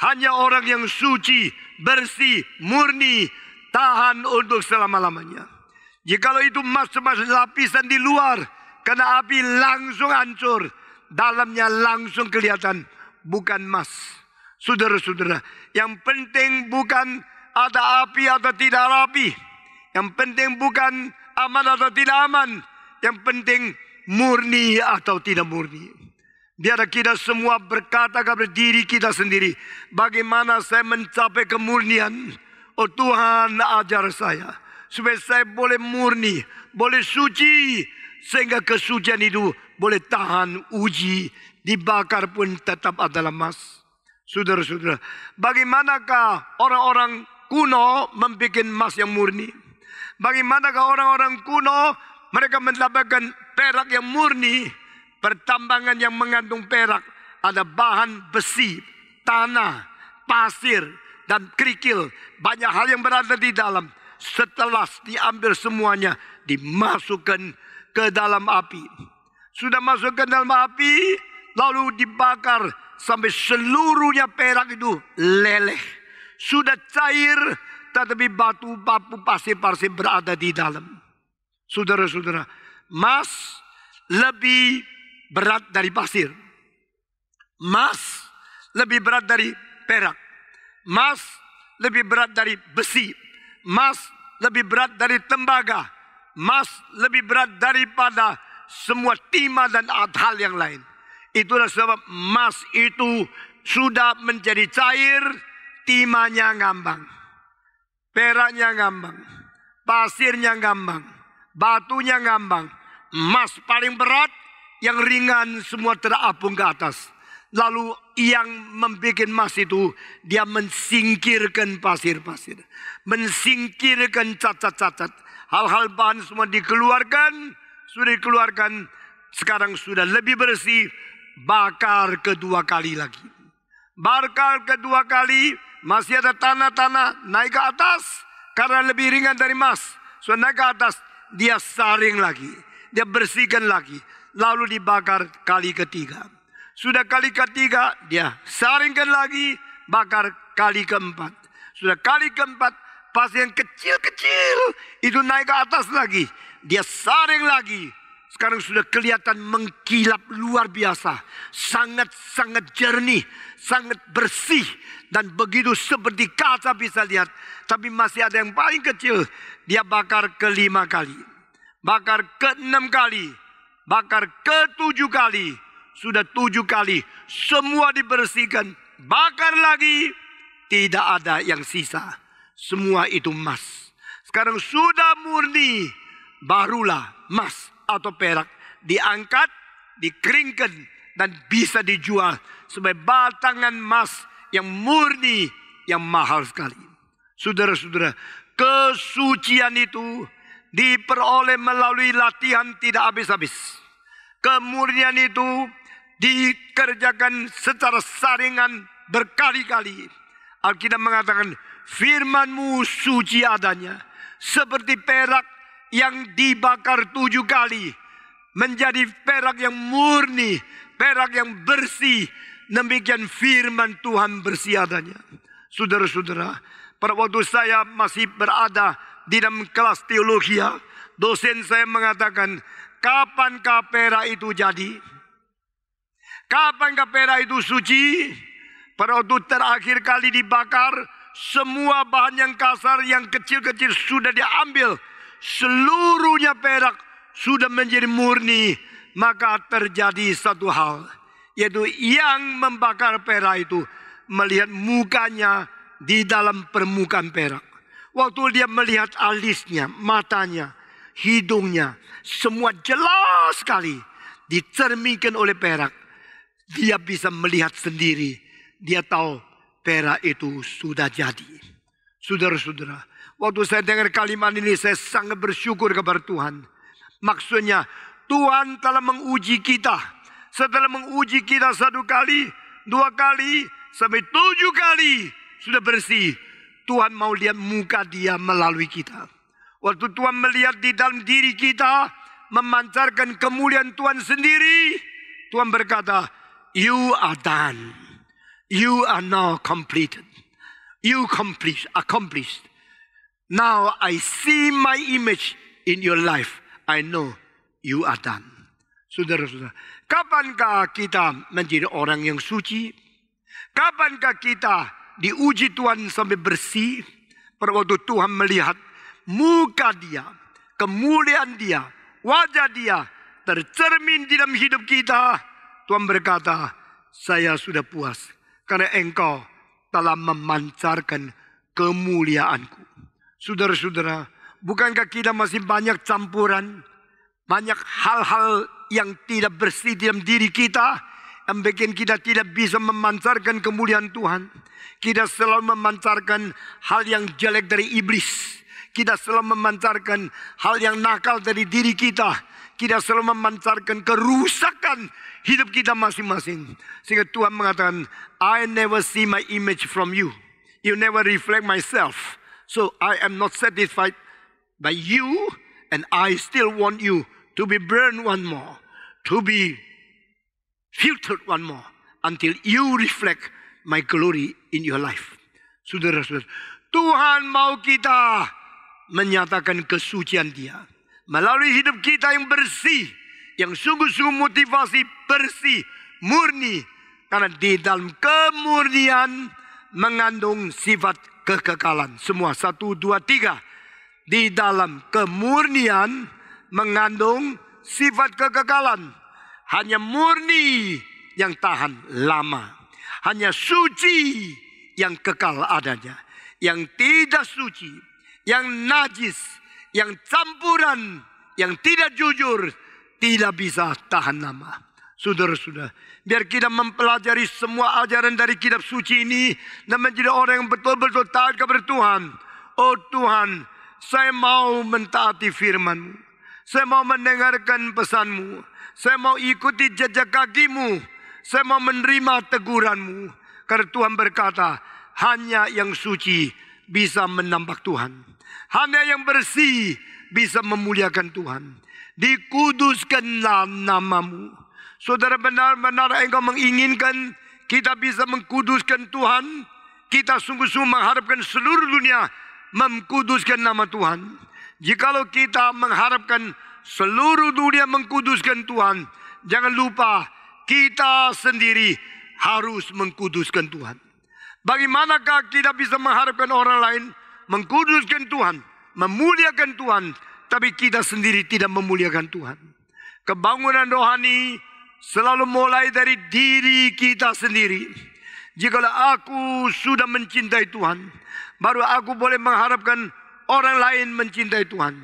Hanya orang yang suci, bersih, murni, tahan untuk selama-lamanya. Jikalau itu emas-emas lapisan di luar, kena api langsung hancur, dalamnya langsung kelihatan bukan emas. Saudara-saudara, yang penting bukan ada api atau tidak ada api. Yang penting bukan aman atau tidak aman. Yang penting murni atau tidak murni. Biar kita semua berkata kepada diri kita sendiri, bagaimana saya mencapai kemurnian? Oh Tuhan, ajar saya supaya saya boleh murni, boleh suci, sehingga kesucian itu boleh tahan uji, dibakar pun tetap adalah emas. Saudara-saudara, bagaimanakah orang-orang kuno membuat emas yang murni? Bagaimanakah orang-orang kuno mereka mendapatkan perak yang murni? Pertambangan yang mengandung perak ada bahan besi, tanah, pasir, dan kerikil. Banyak hal yang berada di dalam. Setelah diambil semuanya, dimasukkan ke dalam api. Sudah masuk ke dalam api, lalu dibakar sampai seluruhnya perak itu leleh. Sudah cair, tetapi batu, papu, pasir-pasir berada di dalam. Saudara-saudara, emas lebih berat dari pasir. Emas lebih berat dari perak. Emas lebih berat dari besi. Emas lebih berat dari tembaga. Emas lebih berat daripada semua timah dan hal yang lain. Itulah sebab emas itu sudah menjadi cair, timahnya ngambang, peraknya ngambang, pasirnya ngambang, batunya ngambang, emas paling berat, yang ringan semua terapung ke atas. Lalu yang membuat emas itu, dia mensingkirkan pasir-pasir, mensingkirkan cacat-cacat. Hal-hal bahan semua dikeluarkan, sudah dikeluarkan, sekarang sudah lebih bersih. Bakar kedua kali lagi. Bakar kedua kali, masih ada tanah-tanah naik ke atas, karena lebih ringan dari emas. So naik ke atas, dia saring lagi, dia bersihkan lagi, lalu dibakar kali ketiga. Sudah kali ketiga, dia saringkan lagi, bakar kali keempat. Sudah kali keempat, pasir yang kecil-kecil itu naik ke atas lagi, dia saring lagi. Sekarang sudah kelihatan mengkilap luar biasa, sangat-sangat jernih, sangat bersih, dan begitu seperti kaca bisa lihat. Tapi masih ada yang paling kecil, dia bakar ke-5 kali, bakar ke-6 kali, bakar ke-7 kali. Sudah 7 kali, semua dibersihkan, bakar lagi, tidak ada yang sisa. Semua itu emas. Sekarang sudah murni, barulah emas atau perak diangkat, dikeringkan, dan bisa dijual sebagai batangan emas yang murni, yang mahal sekali. Saudara-saudara, kesucian itu diperoleh melalui latihan tidak habis-habis. Kemurnian itu dikerjakan secara saringan berkali-kali. Alkitab mengatakan, firman-Mu suci adanya, seperti perak yang dibakar 7 kali, menjadi perak yang murni, perak yang bersih. Demikian firman Tuhan bersih adanya. Saudara-saudara, pada waktu saya masih berada di dalam kelas teologi, dosen saya mengatakan, kapankah perak itu jadi? Kapankah perak itu suci? Pada waktu terakhir kali dibakar, semua bahan yang kasar, yang kecil-kecil sudah diambil. Seluruhnya perak sudah menjadi murni. Maka terjadi satu hal, yaitu yang membakar perak itu melihat mukanya di dalam permukaan perak. Waktu dia melihat alisnya, matanya, hidungnya, semua jelas sekali dicerminkan oleh perak. Dia bisa melihat sendiri. Dia tahu perak itu sudah jadi. Saudara-saudara, waktu saya dengar kalimat ini, saya sangat bersyukur kepada Tuhan. Maksudnya, Tuhan telah menguji kita. Setelah menguji kita 1 kali, 2 kali, sampai 7 kali sudah bersih. Tuhan mau lihat muka dia melalui kita. Waktu Tuhan melihat di dalam diri kita, memancarkan kemuliaan Tuhan sendiri, Tuhan berkata, you are done. You are now completed. You accomplished. Now I see my image in your life. I know you are done. Saudara-saudara, kapankah kita menjadi orang yang suci? Kapankah kita diuji Tuhan sampai bersih? Pada waktu Tuhan melihat muka dia, kemuliaan dia, wajah dia tercermin di dalam hidup kita, Tuhan berkata, saya sudah puas karena engkau telah memancarkan kemuliaanku. Saudara-saudara, bukankah kita masih banyak campuran, banyak hal-hal yang tidak bersih dalam diri kita, yang bikin kita tidak bisa memancarkan kemuliaan Tuhan. Kita selalu memancarkan hal yang jelek dari iblis. Kita selalu memancarkan hal yang nakal dari diri kita. Kita selalu memancarkan kerusakan hidup kita masing-masing. Sehingga Tuhan mengatakan, I never see my image from you. You never reflect myself. So I am not satisfied by you. And I still want you to be burned one more. To be filtered one more. Until you reflect my glory in your life. Saudara-saudara, Tuhan mau kita menyatakan kesucian dia melalui hidup kita yang bersih, yang sungguh-sungguh motivasi bersih, murni. Karena di dalam kemurnian mengandung sifat kekekalan. Semua 1, 2, 3. Di dalam kemurnian mengandung sifat kekekalan. Hanya murni yang tahan lama. Hanya suci yang kekal adanya. Yang tidak suci, yang najis, yang campuran, yang tidak jujur, tidak bisa tahan lama. Saudara-saudara, biar kita mempelajari semua ajaran dari kitab suci ini dan menjadi orang yang betul-betul taat kepada Tuhan. Oh Tuhan, saya mau mentaati firman-Mu. Saya mau mendengarkan pesan-Mu. Saya mau ikuti jejak kaki-Mu. Saya mau menerima teguran-Mu. Karena Tuhan berkata, hanya yang suci bisa menampak Tuhan. Hanya yang bersih bisa memuliakan Tuhan. Dikuduskanlah nama-Mu. Saudara, benar-benar engkau menginginkan kita bisa mengkuduskan Tuhan. Kita sungguh-sungguh mengharapkan seluruh dunia mengkuduskan nama Tuhan. Jikalau kita mengharapkan seluruh dunia mengkuduskan Tuhan, jangan lupa kita sendiri harus mengkuduskan Tuhan. Bagaimanakah kita bisa mengharapkan orang lain mengkuduskan Tuhan, memuliakan Tuhan, tapi kita sendiri tidak memuliakan Tuhan? Kebangunan rohani selalu mulai dari diri kita sendiri. Jikalau aku sudah mencintai Tuhan, baru aku boleh mengharapkan orang lain mencintai Tuhan.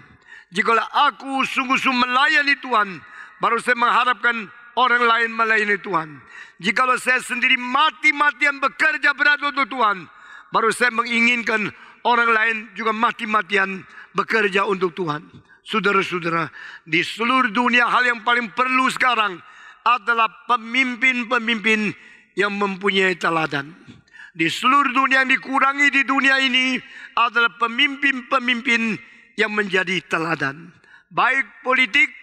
Jikalau aku sungguh-sungguh melayani Tuhan, baru saya mengharapkan orang lain melayani Tuhan. Jikalau saya sendiri mati-matian bekerja berat untuk Tuhan, baru saya menginginkan orang lain juga mati-matian bekerja untuk Tuhan. Saudara-saudara, di seluruh dunia hal yang paling perlu sekarang adalah pemimpin-pemimpin yang mempunyai teladan. Di seluruh dunia yang dikurangi di dunia ini adalah pemimpin-pemimpin yang menjadi teladan. Baik politik,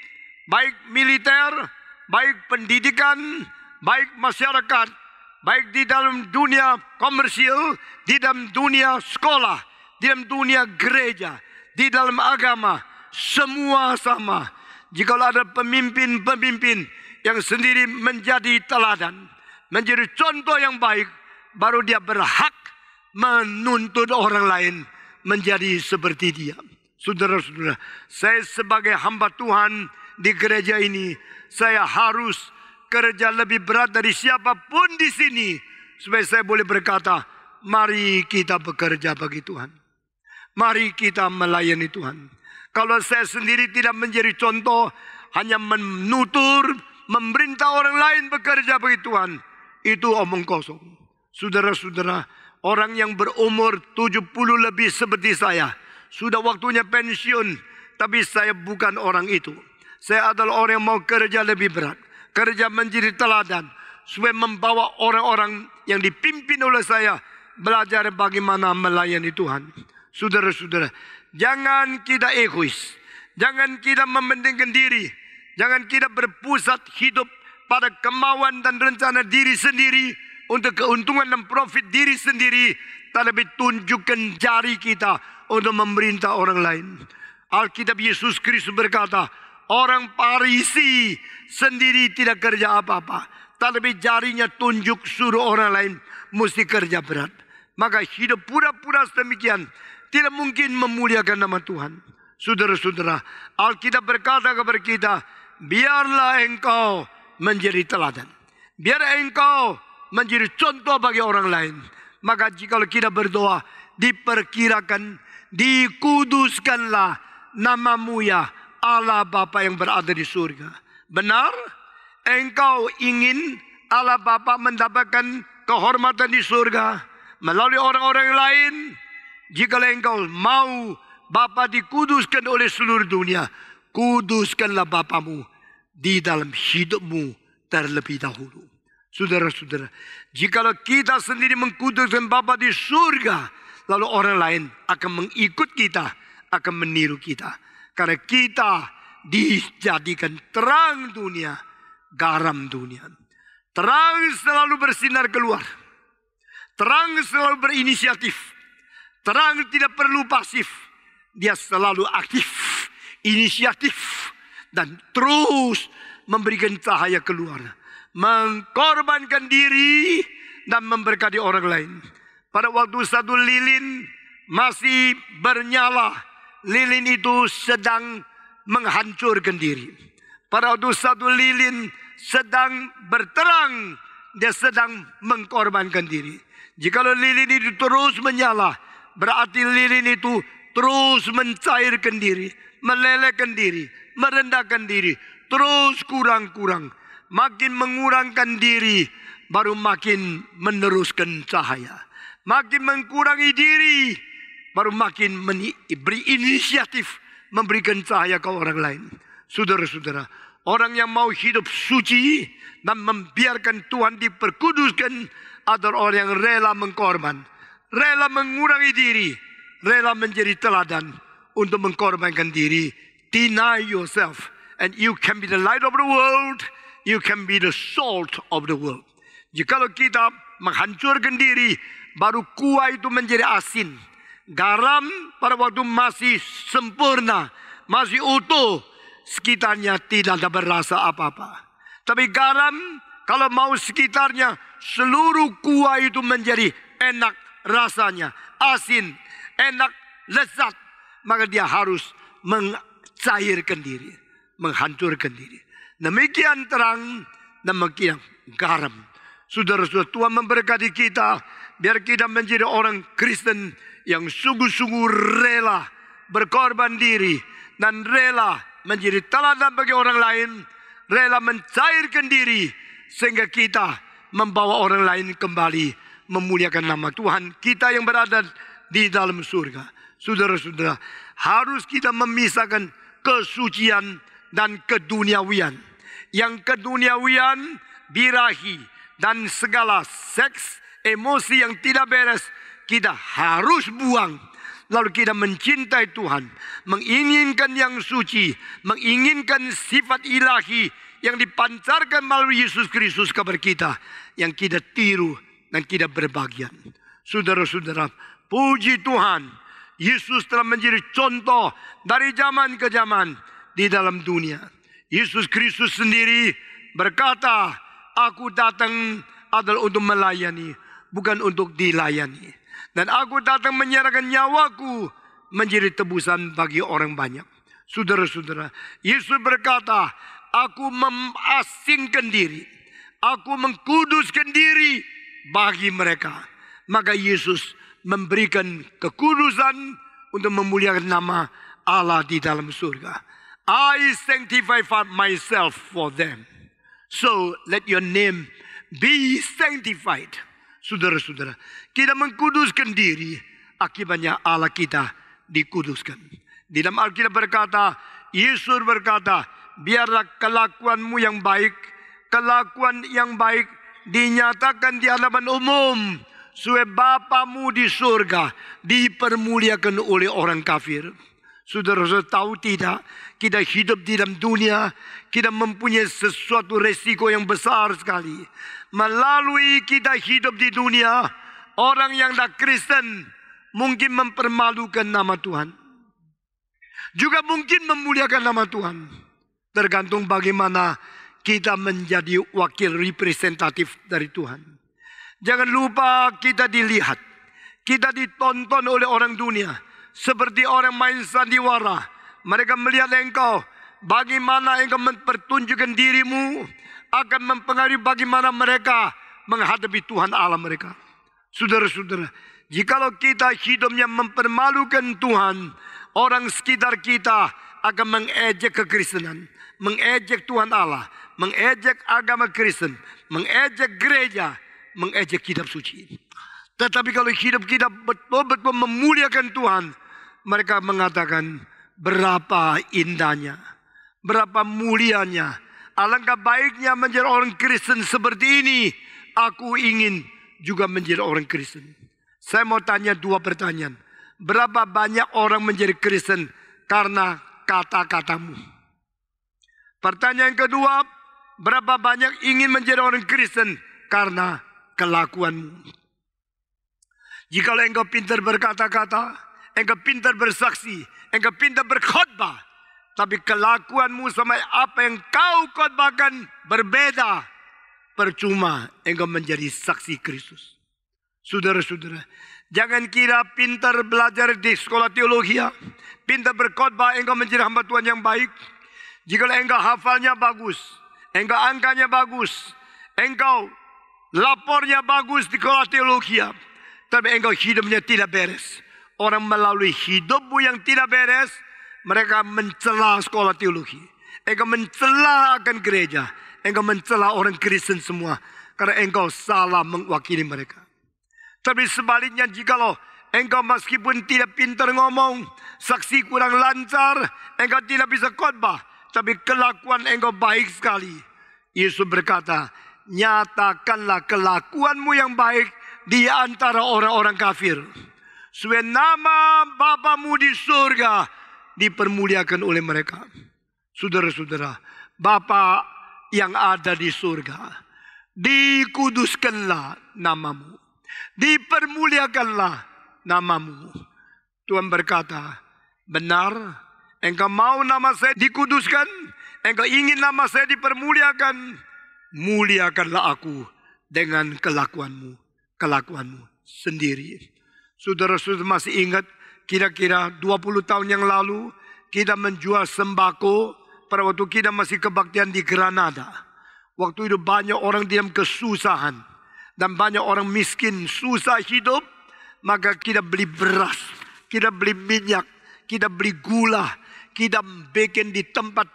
baik militer, baik pendidikan, baik masyarakat, baik di dalam dunia komersil, di dalam dunia sekolah, di dalam dunia gereja, di dalam agama, semua sama. Jikalau ada pemimpin-pemimpin yang sendiri menjadi teladan, menjadi contoh yang baik, baru dia berhak menuntut orang lain menjadi seperti dia. Saudara-saudara, saya sebagai hamba Tuhan di gereja ini, saya harus kerja lebih berat dari siapapun di sini, supaya saya boleh berkata, mari kita bekerja bagi Tuhan. Mari kita melayani Tuhan. Kalau saya sendiri tidak menjadi contoh, hanya menutur, memerintah orang lain bekerja bagi Tuhan, itu omong kosong. Saudara-saudara, orang yang berumur 70 lebih seperti saya, sudah waktunya pensiun, tapi saya bukan orang itu. Saya adalah orang yang mau kerja lebih berat, kerja menjadi teladan, supaya membawa orang-orang yang dipimpin oleh saya belajar bagaimana melayani Tuhan. Saudara-saudara, jangan kita egois, jangan kita mementingkan diri, jangan kita berpusat hidup pada kemauan dan rencana diri sendiri untuk keuntungan dan profit diri sendiri, tetapi tunjukkan jari kita untuk memerintah orang lain. Alkitab Yesus Kristus berkata, orang Farisi sendiri tidak kerja apa-apa, tetapi jarinya tunjuk suruh orang lain mesti kerja berat. Maka hidup pura-pura sedemikian tidak mungkin memuliakan nama Tuhan. Saudara-saudara, Alkitab berkata kepada kita, biarlah engkau menjadi teladan, biar engkau menjadi contoh bagi orang lain. Maka jikalau kita berdoa, diperkirakan, dikuduskanlah nama-Mu ya Allah Bapa yang berada di surga. Benar? Engkau ingin Allah Bapa mendapatkan kehormatan di surga melalui orang-orang lain? Jikalau engkau mau Bapa dikuduskan oleh seluruh dunia, kuduskanlah Bapamu di dalam hidupmu terlebih dahulu. Saudara-saudara, jikalau kita sendiri mengkuduskan Bapa di surga, lalu orang lain akan mengikut kita, akan meniru kita. Karena kita dijadikan terang dunia, garam dunia. Terang selalu bersinar keluar. Terang selalu berinisiatif. Terang tidak perlu pasif. Dia selalu aktif, inisiatif, dan terus memberikan cahaya keluar. Mengkorbankan diri dan memberkati orang lain. Pada waktu satu lilin masih bernyala, lilin itu sedang menghancurkan diri. Pada waktu satu lilin sedang berterang, dia sedang mengkorbankan diri. Jikalau lilin itu terus menyala, berarti lilin itu terus mencairkan diri, melelehkan diri, merendahkan diri, terus kurang-kurang. Makin mengurangkan diri, baru makin meneruskan cahaya. Makin mengurangi diri, baru makin beri inisiatif memberikan cahaya ke orang lain. Saudara-saudara, orang yang mau hidup suci dan membiarkan Tuhan diperkuduskan adalah orang yang rela mengkorban, rela mengurangi diri, rela menjadi teladan untuk mengkorbankan diri. Deny yourself and you can be the light of the world, you can be the salt of the world. Jikalau kita menghancurkan diri, baru kuah itu menjadi asin. Garam pada waktu masih sempurna, masih utuh, sekitarnya tidak ada berasa apa-apa. Tapi garam, kalau mau sekitarnya, seluruh kuah itu menjadi enak rasanya, asin, enak, lezat. Maka dia harus mencairkan diri, menghancurkan diri. Demikian terang, demikian garam. Saudara-saudara, Tuhan memberkati kita, biar kita menjadi orang Kristen yang sungguh-sungguh rela berkorban diri dan rela menjadi teladan bagi orang lain, rela mencairkan diri sehingga kita membawa orang lain kembali memuliakan nama Tuhan kita yang berada di dalam surga. Saudara-saudara, harus kita memisahkan kesucian dan keduniawian. Yang keduniawian, birahi dan segala seks, emosi yang tidak beres, kita harus buang. Lalu kita mencintai Tuhan, menginginkan yang suci, menginginkan sifat ilahi yang dipancarkan melalui Yesus Kristus kepada kita, yang kita tiru dan kita berbagian. Saudara-saudara, puji Tuhan, Yesus telah menjadi contoh dari zaman ke zaman di dalam dunia. Yesus Kristus sendiri berkata, aku datang adalah untuk melayani, bukan untuk dilayani. Dan aku datang menyerahkan nyawaku menjadi tebusan bagi orang banyak. Saudara-saudara, Yesus berkata, aku mengasingkan diri, aku mengkuduskan diri bagi mereka. Maka Yesus memberikan kekudusan untuk memuliakan nama Allah di dalam surga. I sanctify myself for them, so let your name be sanctified. Saudara-saudara, kita mengkuduskan diri, akibatnya Allah kita dikuduskan. Di dalam Alkitab berkata, Yesus berkata, biarlah kelakuanmu yang baik, kelakuan yang baik dinyatakan di hadapan umum, supaya Bapamu di surga dipermuliakan oleh orang kafir. Saudara-saudara, tahu tidak, kita hidup di dalam dunia, kita mempunyai sesuatu resiko yang besar sekali. Melalui kita hidup di dunia, orang yang tak Kristen mungkin mempermalukan nama Tuhan, juga mungkin memuliakan nama Tuhan. Tergantung bagaimana kita menjadi wakil representatif dari Tuhan. Jangan lupa kita dilihat, kita ditonton oleh orang dunia. Seperti orang main sandiwara, mereka melihat engkau, bagaimana engkau mempertunjukkan dirimu akan mempengaruhi bagaimana mereka menghadapi Tuhan Allah mereka. Saudara-saudara, jikalau kita hidupnya mempermalukan Tuhan, orang sekitar kita akan mengejek kekristenan, mengejek Tuhan Allah, mengejek agama Kristen, mengejek gereja, mengejek kitab suci. Tetapi kalau hidup kita betul-betul memuliakan Tuhan, mereka mengatakan, berapa indahnya, berapa mulianya. Alangkah baiknya menjadi orang Kristen seperti ini. Aku ingin juga menjadi orang Kristen. Saya mau tanya dua pertanyaan. Berapa banyak orang menjadi Kristen karena kata-katamu? Pertanyaan kedua, berapa banyak ingin menjadi orang Kristen karena kelakuanmu? Jikalau engkau pintar berkata-kata, engkau pintar bersaksi, engkau pintar berkhotbah, tapi kelakuanmu sama apa yang kau khotbahkan berbeda, percuma engkau menjadi saksi Kristus. Saudara-saudara, jangan kira pintar belajar di sekolah teologi, pintar berkhotbah engkau menjadi hamba Tuhan yang baik. Jika engkau hafalnya bagus, engkau angkanya bagus, engkau Lapornya bagus di sekolah teologi, tapi engkau hidupnya tidak beres. Orang melalui hidupmu yang tidak beres, mereka mencela sekolah teologi. Engkau mencela akan gereja. Engkau mencela orang Kristen semua. Karena engkau salah mewakili mereka. Tapi sebaliknya jikalau engkau meskipun tidak pintar ngomong, saksi kurang lancar, engkau tidak bisa khotbah, tapi kelakuan engkau baik sekali. Yesus berkata, nyatakanlah kelakuanmu yang baik di antara orang-orang kafir. Supaya nama Bapamu di surga dipermuliakan oleh mereka. Saudara-saudara, Bapa yang ada di surga, dikuduskanlah namamu, dipermuliakanlah namamu. Tuhan berkata, benar, engkau mau nama saya dikuduskan, engkau ingin nama saya dipermuliakan, muliakanlah aku dengan kelakuanmu sendiri. Saudara-saudara masih ingat kira-kira 20 tahun yang lalu kita menjual sembako pada waktu kita masih kebaktian di Granada. Waktu itu banyak orang dalam kesusahan dan banyak orang miskin susah hidup, maka kita beli beras, kita beli minyak, kita beli gula, kita bikin di tempat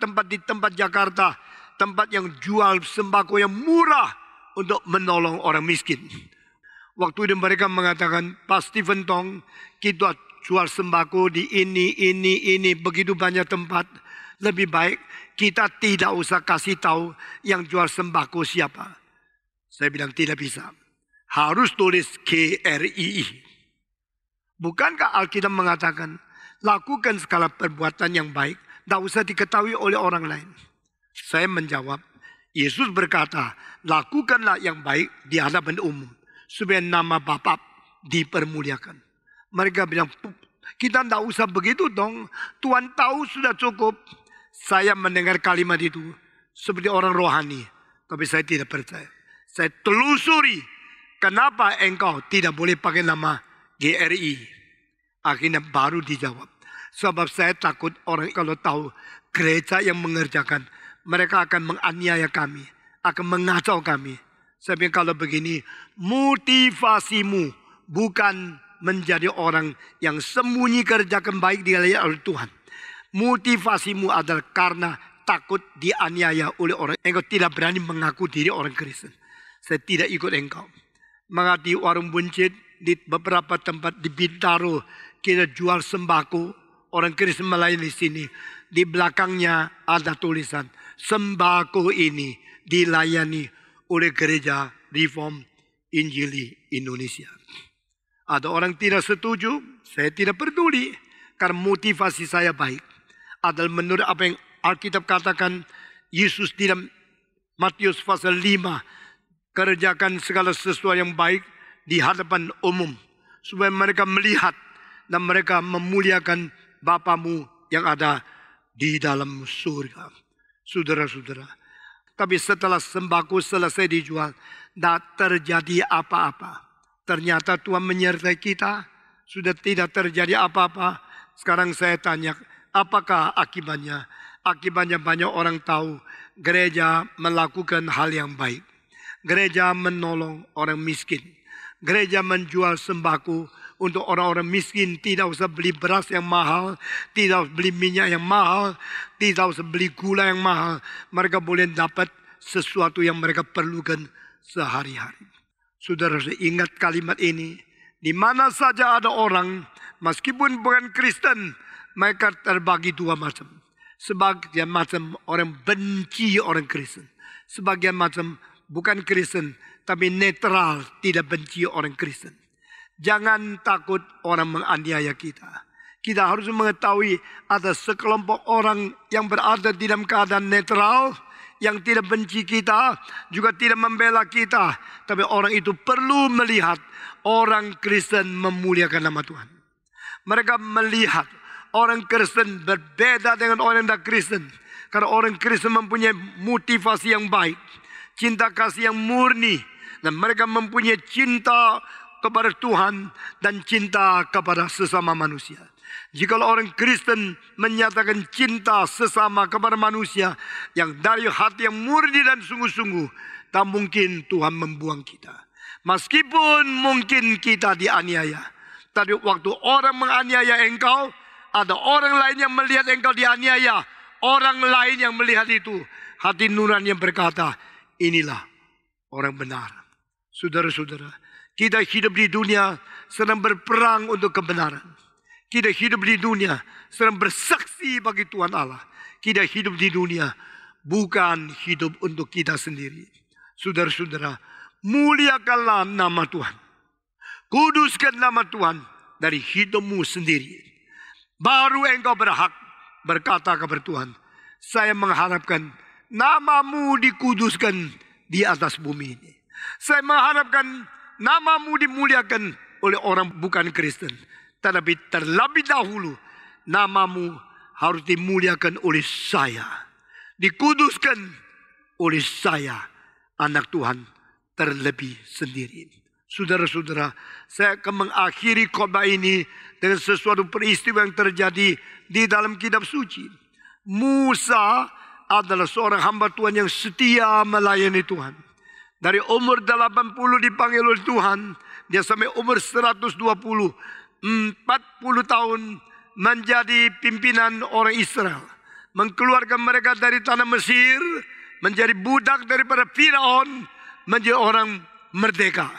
Jakarta, tempat yang jual sembako yang murah untuk menolong orang miskin. Waktu itu mereka mengatakan, Pak Stephen Tong, kita jual sembako di ini, begitu banyak tempat. Lebih baik kita tidak usah kasih tahu yang jual sembako siapa. Saya bilang tidak bisa. Harus tulis KRII. Bukankah Alkitab mengatakan, lakukan segala perbuatan yang baik, tidak usah diketahui oleh orang lain. Saya menjawab, Yesus berkata, lakukanlah yang baik di hadapan umum, supaya nama Bapa dipermuliakan. Mereka bilang, kita tidak usah begitu dong. Tuhan tahu sudah cukup. Saya mendengar kalimat itu seperti orang rohani. Tapi saya tidak percaya. Saya telusuri, kenapa engkau tidak boleh pakai nama GRI. Akhirnya baru dijawab. Sebab saya takut orang kalau tahu gereja yang mengerjakan, mereka akan menganiaya kami, akan mengacau kami. Saya bilang kalau begini, motivasimu bukan menjadi orang yang sembunyi kerjakan baik dilihat oleh Tuhan. Motivasimu adalah karena takut dianiaya oleh orang. Engkau tidak berani mengaku diri orang Kristen. Saya tidak ikut engkau. Maka di warung buncit, di beberapa tempat di Bintaro, kita jual sembako. Orang Kristen melayani di sini. Di belakangnya ada tulisan, sembako ini dilayani oleh Gereja Reform Injili Indonesia. Ada orang tidak setuju, saya tidak peduli. Karena motivasi saya baik. Adalah menurut apa yang Alkitab katakan, Yesus dalam Matius pasal 5, kerjakan segala sesuatu yang baik di hadapan umum. Supaya mereka melihat dan mereka memuliakan Bapamu yang ada di dalam surga. Saudara-saudara. Tapi setelah sembako selesai dijual, tidak terjadi apa-apa. Ternyata Tuhan menyertai kita, sudah tidak terjadi apa-apa. Sekarang saya tanya, apakah akibatnya? Akibatnya banyak orang tahu gereja melakukan hal yang baik. Gereja menolong orang miskin. Gereja menjual sembako untuk orang-orang miskin. Tidak usah beli beras yang mahal, tidak usah beli minyak yang mahal, tidak usah beli gula yang mahal. Mereka boleh dapat sesuatu yang mereka perlukan sehari-hari. Saudara, ingat kalimat ini. Di mana saja ada orang, meskipun bukan Kristen, mereka terbagi dua macam. Sebagian macam orang benci orang Kristen. Sebagian macam bukan Kristen, tapi netral, tidak benci orang Kristen. Jangan takut orang menganiaya kita. Kita harus mengetahui ada sekelompok orang yang berada di dalam keadaan netral, yang tidak benci kita, juga tidak membela kita. Tapi orang itu perlu melihat orang Kristen memuliakan nama Tuhan. Mereka melihat orang Kristen berbeda dengan orang yang tidak Kristen. Karena orang Kristen mempunyai motivasi yang baik, cinta kasih yang murni, dan mereka mempunyai cinta kepada Tuhan dan cinta kepada sesama manusia. Jika orang Kristen menyatakan cinta sesama kepada manusia yang dari hati yang murni dan sungguh-sungguh, tak mungkin Tuhan membuang kita. Meskipun mungkin kita dianiaya. Tadi waktu orang menganiaya engkau, ada orang lain yang melihat engkau dianiaya. Orang lain yang melihat itu. Hati nurani yang berkata, inilah orang benar. Saudara-saudara, kita hidup di dunia sedang berperang untuk kebenaran. Kita hidup di dunia sedang bersaksi bagi Tuhan Allah. Kita hidup di dunia bukan hidup untuk kita sendiri. Saudara-saudara, muliakanlah nama Tuhan. Kuduskan nama Tuhan dari hidupmu sendiri. Baru engkau berhak berkata kepada Tuhan, saya mengharapkan namamu dikuduskan di atas bumi ini. Saya mengharapkan namamu dimuliakan oleh orang bukan Kristen. Tetapi terlebih dahulu namamu harus dimuliakan oleh saya. Dikuduskan oleh saya, anak Tuhan terlebih sendiri. Saudara-saudara, saya akan mengakhiri khotbah ini dengan sesuatu peristiwa yang terjadi di dalam kitab suci. Musa adalah seorang hamba Tuhan yang setia melayani Tuhan. Dari umur 80 dipanggil oleh Tuhan, dia sampai umur 120, 40 tahun menjadi pimpinan orang Israel. Mengeluarkan mereka dari tanah Mesir, menjadi budak daripada Firaun, menjadi orang merdeka.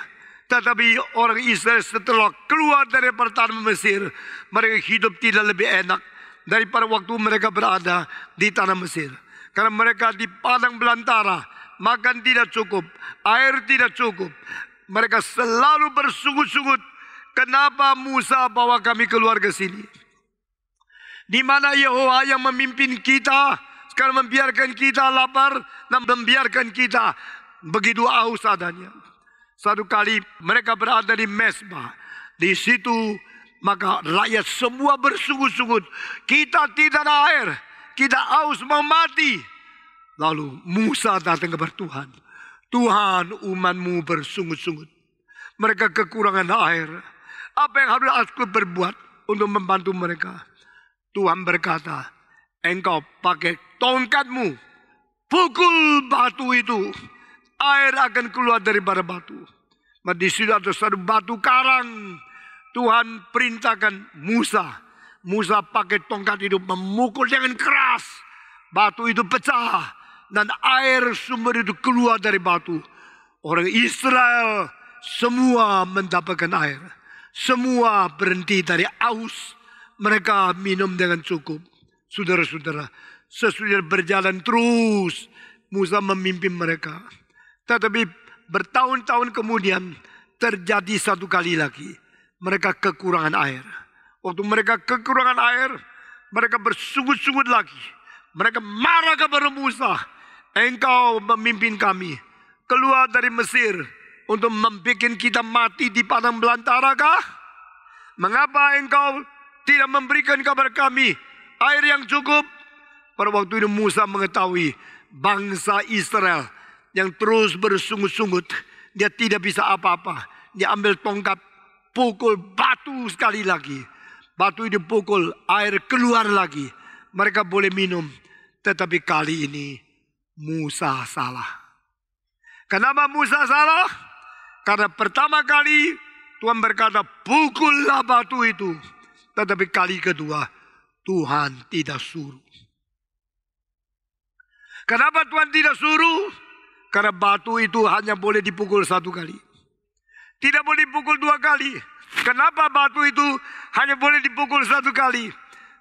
Tetapi orang Israel setelah keluar dari tanah Mesir, mereka hidup tidak lebih enak daripada waktu mereka berada di tanah Mesir. Karena mereka di padang belantara, makan tidak cukup, air tidak cukup. Mereka selalu bersungut-sungut, kenapa Musa bawa kami keluar ke sini? Di mana Yehova yang memimpin kita, sekarang membiarkan kita lapar dan membiarkan kita begitu haus adanya. Satu kali mereka berada di Mesbah. Di situ maka rakyat semua bersungut-sungut. Kita tidak ada air. Kita haus mau mati. Lalu Musa datang kepada Tuhan. Tuhan, umatmu bersungut-sungut. Mereka kekurangan air. Apa yang harus aku berbuat untuk membantu mereka? Tuhan berkata, engkau pakai tongkatmu. Pukul batu itu. Air akan keluar daripada batu. Di situ ada satu batu karang. Tuhan perintahkan Musa. Musa pakai tongkat itu memukul dengan keras. Batu itu pecah. Dan air sumber itu keluar dari batu. Orang Israel semua mendapatkan air. Semua berhenti dari haus. Mereka minum dengan cukup. Saudara-saudara, sesudah berjalan terus, Musa memimpin mereka. Tetapi bertahun-tahun kemudian terjadi satu kali lagi. Mereka kekurangan air. Waktu mereka kekurangan air, mereka bersungut-sungut lagi. Mereka marah kepada Musa. Engkau memimpin kami keluar dari Mesir untuk membuat kita mati di padang belantara kah? Mengapa engkau tidak memberikan kepada kami air yang cukup? Pada waktu itu Musa mengetahui bangsa Israel yang terus bersungut-sungut. Dia tidak bisa apa-apa. Dia ambil tongkat, pukul batu sekali lagi. Batu itu pukul, air keluar lagi. Mereka boleh minum. Tetapi kali ini Musa salah. Kenapa Musa salah? Karena pertama kali Tuhan berkata, pukullah batu itu. Tetapi kali kedua, Tuhan tidak suruh. Kenapa Tuhan tidak suruh? Karena batu itu hanya boleh dipukul satu kali. Tidak boleh dipukul dua kali. Kenapa batu itu hanya boleh dipukul satu kali?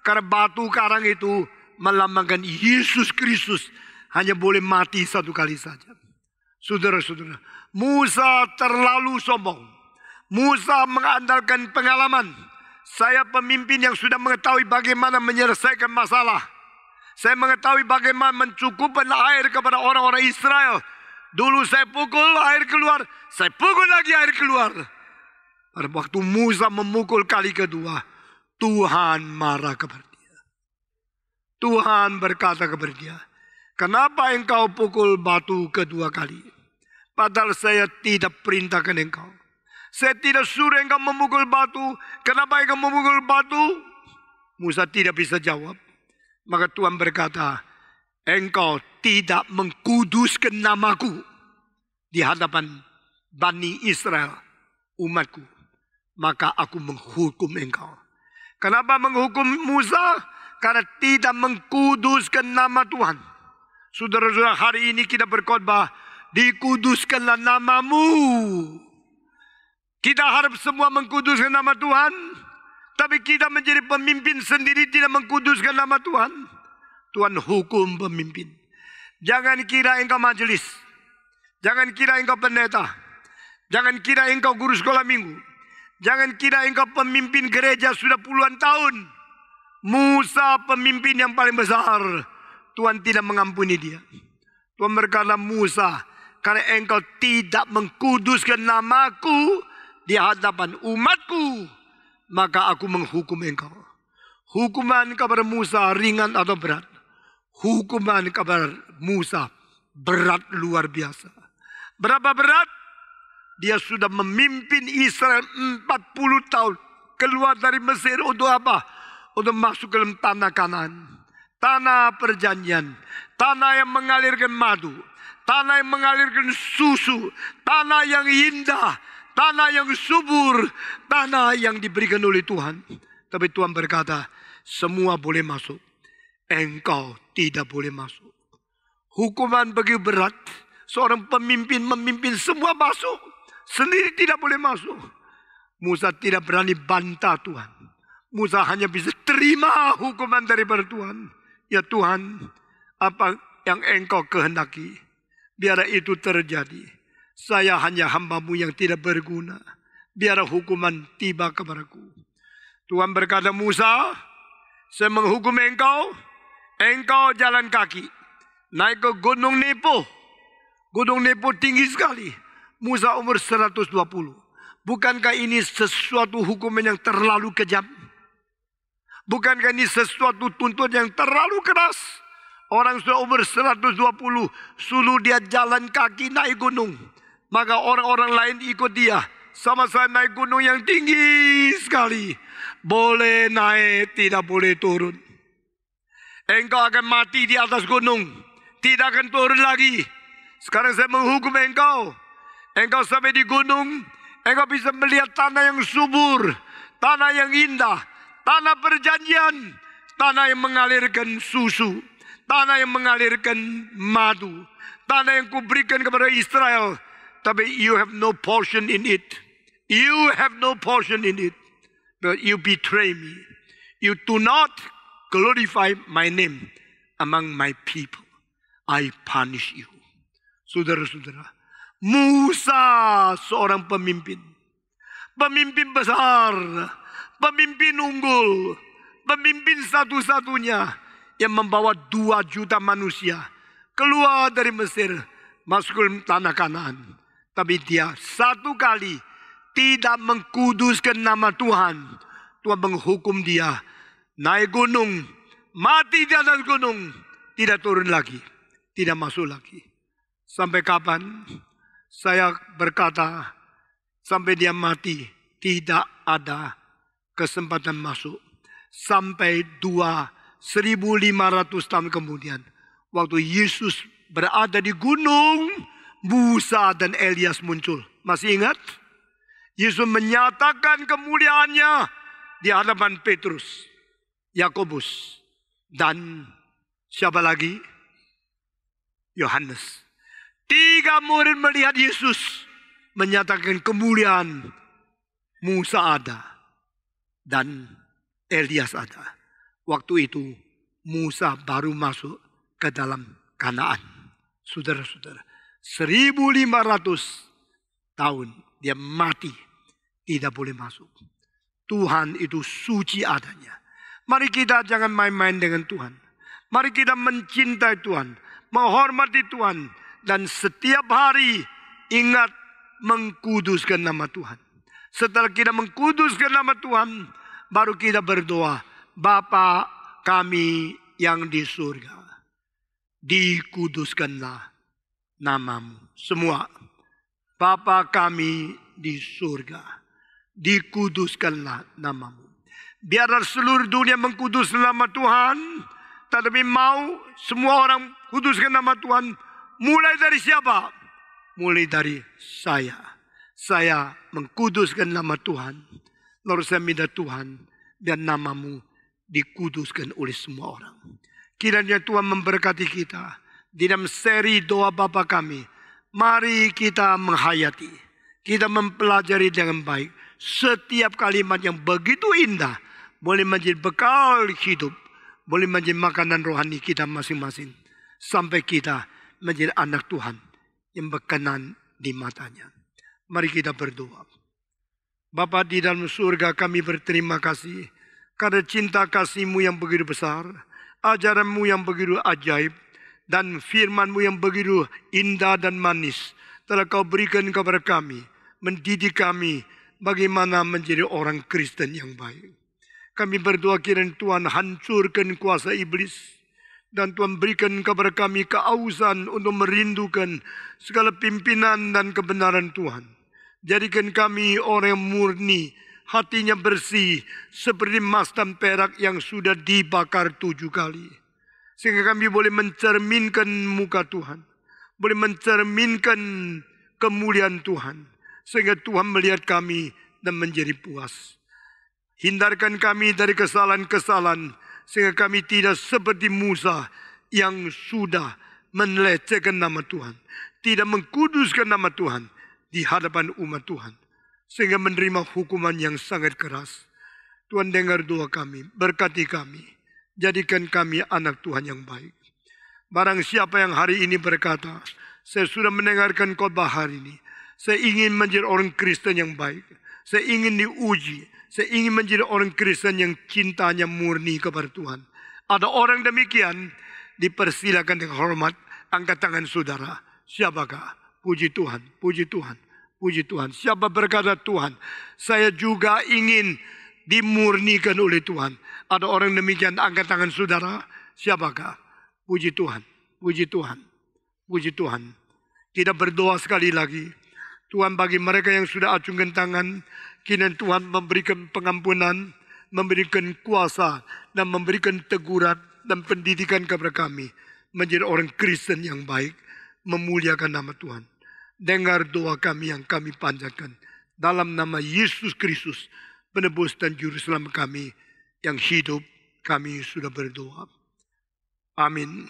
Karena batu karang itu melambangkan Yesus Kristus. Hanya boleh mati satu kali saja. Saudara-saudara, Musa terlalu sombong. Musa mengandalkan pengalaman. Saya pemimpin yang sudah mengetahui bagaimana menyelesaikan masalah. Saya mengetahui bagaimana mencukupkan air kepada orang-orang Israel. Dulu saya pukul, air keluar. Saya pukul lagi, air keluar. Pada waktu Musa memukul kali kedua, Tuhan marah kepada dia. Tuhan berkata kepada dia, kenapa engkau pukul batu kedua kali? Padahal saya tidak perintahkan engkau. Saya tidak suruh engkau memukul batu. Kenapa engkau memukul batu? Musa tidak bisa jawab. Maka Tuhan berkata, engkau tidak mengkuduskan namaku. di hadapan Bani Israel, umatku, maka aku menghukum engkau. Kenapa menghukum Musa? Karena tidak mengkuduskan nama Tuhan. Saudara-saudara, hari ini kita berkhotbah, dikuduskanlah namamu. Kita harap semua mengkuduskan nama Tuhan, tapi kita menjadi pemimpin sendiri tidak mengkuduskan nama Tuhan. Tuhan hukum pemimpin. Jangan kira engkau majelis, jangan kira engkau pendeta, jangan kira engkau guru sekolah minggu, jangan kira engkau pemimpin gereja sudah puluhan tahun. Musa pemimpin yang paling besar, Tuhan tidak mengampuni dia. Tuhan berkata, Musa, karena engkau tidak mengkuduskan namaku di hadapan umatku, maka aku menghukum engkau. Hukuman kepada Musa ringan atau berat? Hukuman kepada Musa berat luar biasa. Berapa berat? Dia sudah memimpin Israel 40 tahun. Keluar dari Mesir untuk apa? Untuk masuk ke dalam tanah Kanaan. Tanah perjanjian. Tanah yang mengalirkan madu. Tanah yang mengalirkan susu. Tanah yang indah. Tanah yang subur. Tanah yang diberikan oleh Tuhan. Tapi Tuhan berkata, semua boleh masuk. Engkau tidak boleh masuk. Hukuman begitu berat. Seorang pemimpin memimpin semua masuk. Sendiri tidak boleh masuk. Musa tidak berani bantah Tuhan. Musa hanya bisa terima hukuman daripada Tuhan. Ya Tuhan, apa yang engkau kehendaki, biar itu terjadi. Saya hanya hamba-Mu yang tidak berguna. Biar hukuman tiba kepadaku. Tuhan berkata, Musa, saya menghukum engkau. Engkau jalan kaki. Naik ke Gunung Nebo. Gunung Nebo tinggi sekali. Musa umur 120. Bukankah ini sesuatu hukuman yang terlalu kejam? Bukankah ini sesuatu tuntut yang terlalu keras? Orang sudah umur 120, suruh dia jalan kaki naik gunung. Maka orang-orang lain ikut dia. Sama-sama naik gunung yang tinggi sekali. Boleh naik, tidak boleh turun. Engkau akan mati di atas gunung. Tidak akan turun lagi. Sekarang saya menghukum engkau. Engkau sampai di gunung, engkau bisa melihat tanah yang subur. Tanah yang indah. Tanah perjanjian, tanah yang mengalirkan susu, tanah yang mengalirkan madu, tanah yang kuberikan kepada Israel. Tapi you have no portion in it. You have no portion in it. But you betray me. You do not glorify my name among my people. I punish you. Saudara-saudara, Musa seorang pemimpin. Pemimpin besar. Pemimpin unggul, pemimpin satu-satunya yang membawa 2 juta manusia keluar dari Mesir, masuk ke tanah Kanaan. Tapi dia satu kali tidak mengkuduskan nama Tuhan. Tuhan menghukum dia naik gunung, mati di atas gunung, tidak turun lagi, tidak masuk lagi. Sampai kapan? Saya berkata, sampai dia mati tidak ada kesempatan masuk. Sampai 1.500 tahun kemudian, waktu Yesus berada di gunung, Musa dan Elias muncul. Masih ingat? Yesus menyatakan kemuliaannya di hadapan Petrus, Yakobus, dan siapa lagi? Yohanes. 3 murid melihat Yesus menyatakan kemuliaan. Musa ada dan Elias ada. Waktu itu Musa baru masuk ke dalam Kanaan. Saudara-saudara, 1.500 tahun dia mati, tidak boleh masuk. Tuhan itu suci adanya. Mari kita jangan main-main dengan Tuhan. Mari kita mencintai Tuhan, menghormati Tuhan, dan setiap hari ingat mengkuduskan nama Tuhan. Setelah kita mengkuduskan nama Tuhan, baru kita berdoa, Bapa kami yang di surga, dikuduskanlah namamu. Semua, Bapa kami di surga, dikuduskanlah namamu. Biarlah seluruh dunia mengkuduskan nama Tuhan, tetapi mau semua orang kuduskan nama Tuhan. Mulai dari siapa? mulai dari saya. Saya mengkuduskan nama Tuhan. Lalu saya minta Tuhan dan namamu dikuduskan oleh semua orang. Kiranya Tuhan memberkati kita. Di dalam seri doa Bapa kami, mari kita menghayati. Kita mempelajari dengan baik. Setiap kalimat yang begitu indah boleh menjadi bekal hidup. Boleh menjadi makanan rohani kita masing-masing. Sampai kita menjadi anak Tuhan yang berkenan di matanya. Mari kita berdoa. Bapa di dalam surga, kami berterima kasih karena cinta kasih-Mu yang begitu besar, ajaran-Mu yang begitu ajaib, dan firman-Mu yang begitu indah dan manis telah Kau berikan kepada kami, mendidik kami bagaimana menjadi orang Kristen yang baik. Kami berdoa kiranya Tuhan hancurkan kuasa iblis, dan Tuhan berikan kepada kami keausan untuk merindukan segala pimpinan dan kebenaran Tuhan. Jadikan kami orang yang murni, hatinya bersih, seperti emas dan perak yang sudah dibakar 7 kali. Sehingga kami boleh mencerminkan muka Tuhan, boleh mencerminkan kemuliaan Tuhan. Sehingga Tuhan melihat kami dan menjadi puas. Hindarkan kami dari kesalahan-kesalahan, sehingga kami tidak seperti Musa yang sudah melecehkan nama Tuhan, tidak mengkuduskan nama Tuhan di hadapan umat Tuhan, sehingga menerima hukuman yang sangat keras. Tuhan dengar doa kami, berkati kami, jadikan kami anak Tuhan yang baik. Barang siapa yang hari ini berkata, saya sudah mendengarkan khotbah hari ini, saya ingin menjadi orang Kristen yang baik, saya ingin diuji, saya ingin menjadi orang Kristen yang cintanya murni kepada Tuhan. Ada orang demikian, dipersilakan dengan hormat, angkat tangan saudara. Siapakah? Puji Tuhan, puji Tuhan, puji Tuhan. Siapa berkata Tuhan, saya juga ingin dimurnikan oleh Tuhan. Ada orang demikian, angkat tangan saudara. Siapakah? Puji Tuhan, puji Tuhan, puji Tuhan. Kita berdoa sekali lagi. Tuhan, bagi mereka yang sudah acungkan tangan, kiranya Tuhan memberikan pengampunan, memberikan kuasa, dan memberikan teguran dan pendidikan kepada kami menjadi orang Kristen yang baik, memuliakan nama Tuhan. Dengar doa kami yang kami panjatkan dalam nama Yesus Kristus, penebus dan juru selamat kami yang hidup, kami sudah berdoa. Amin.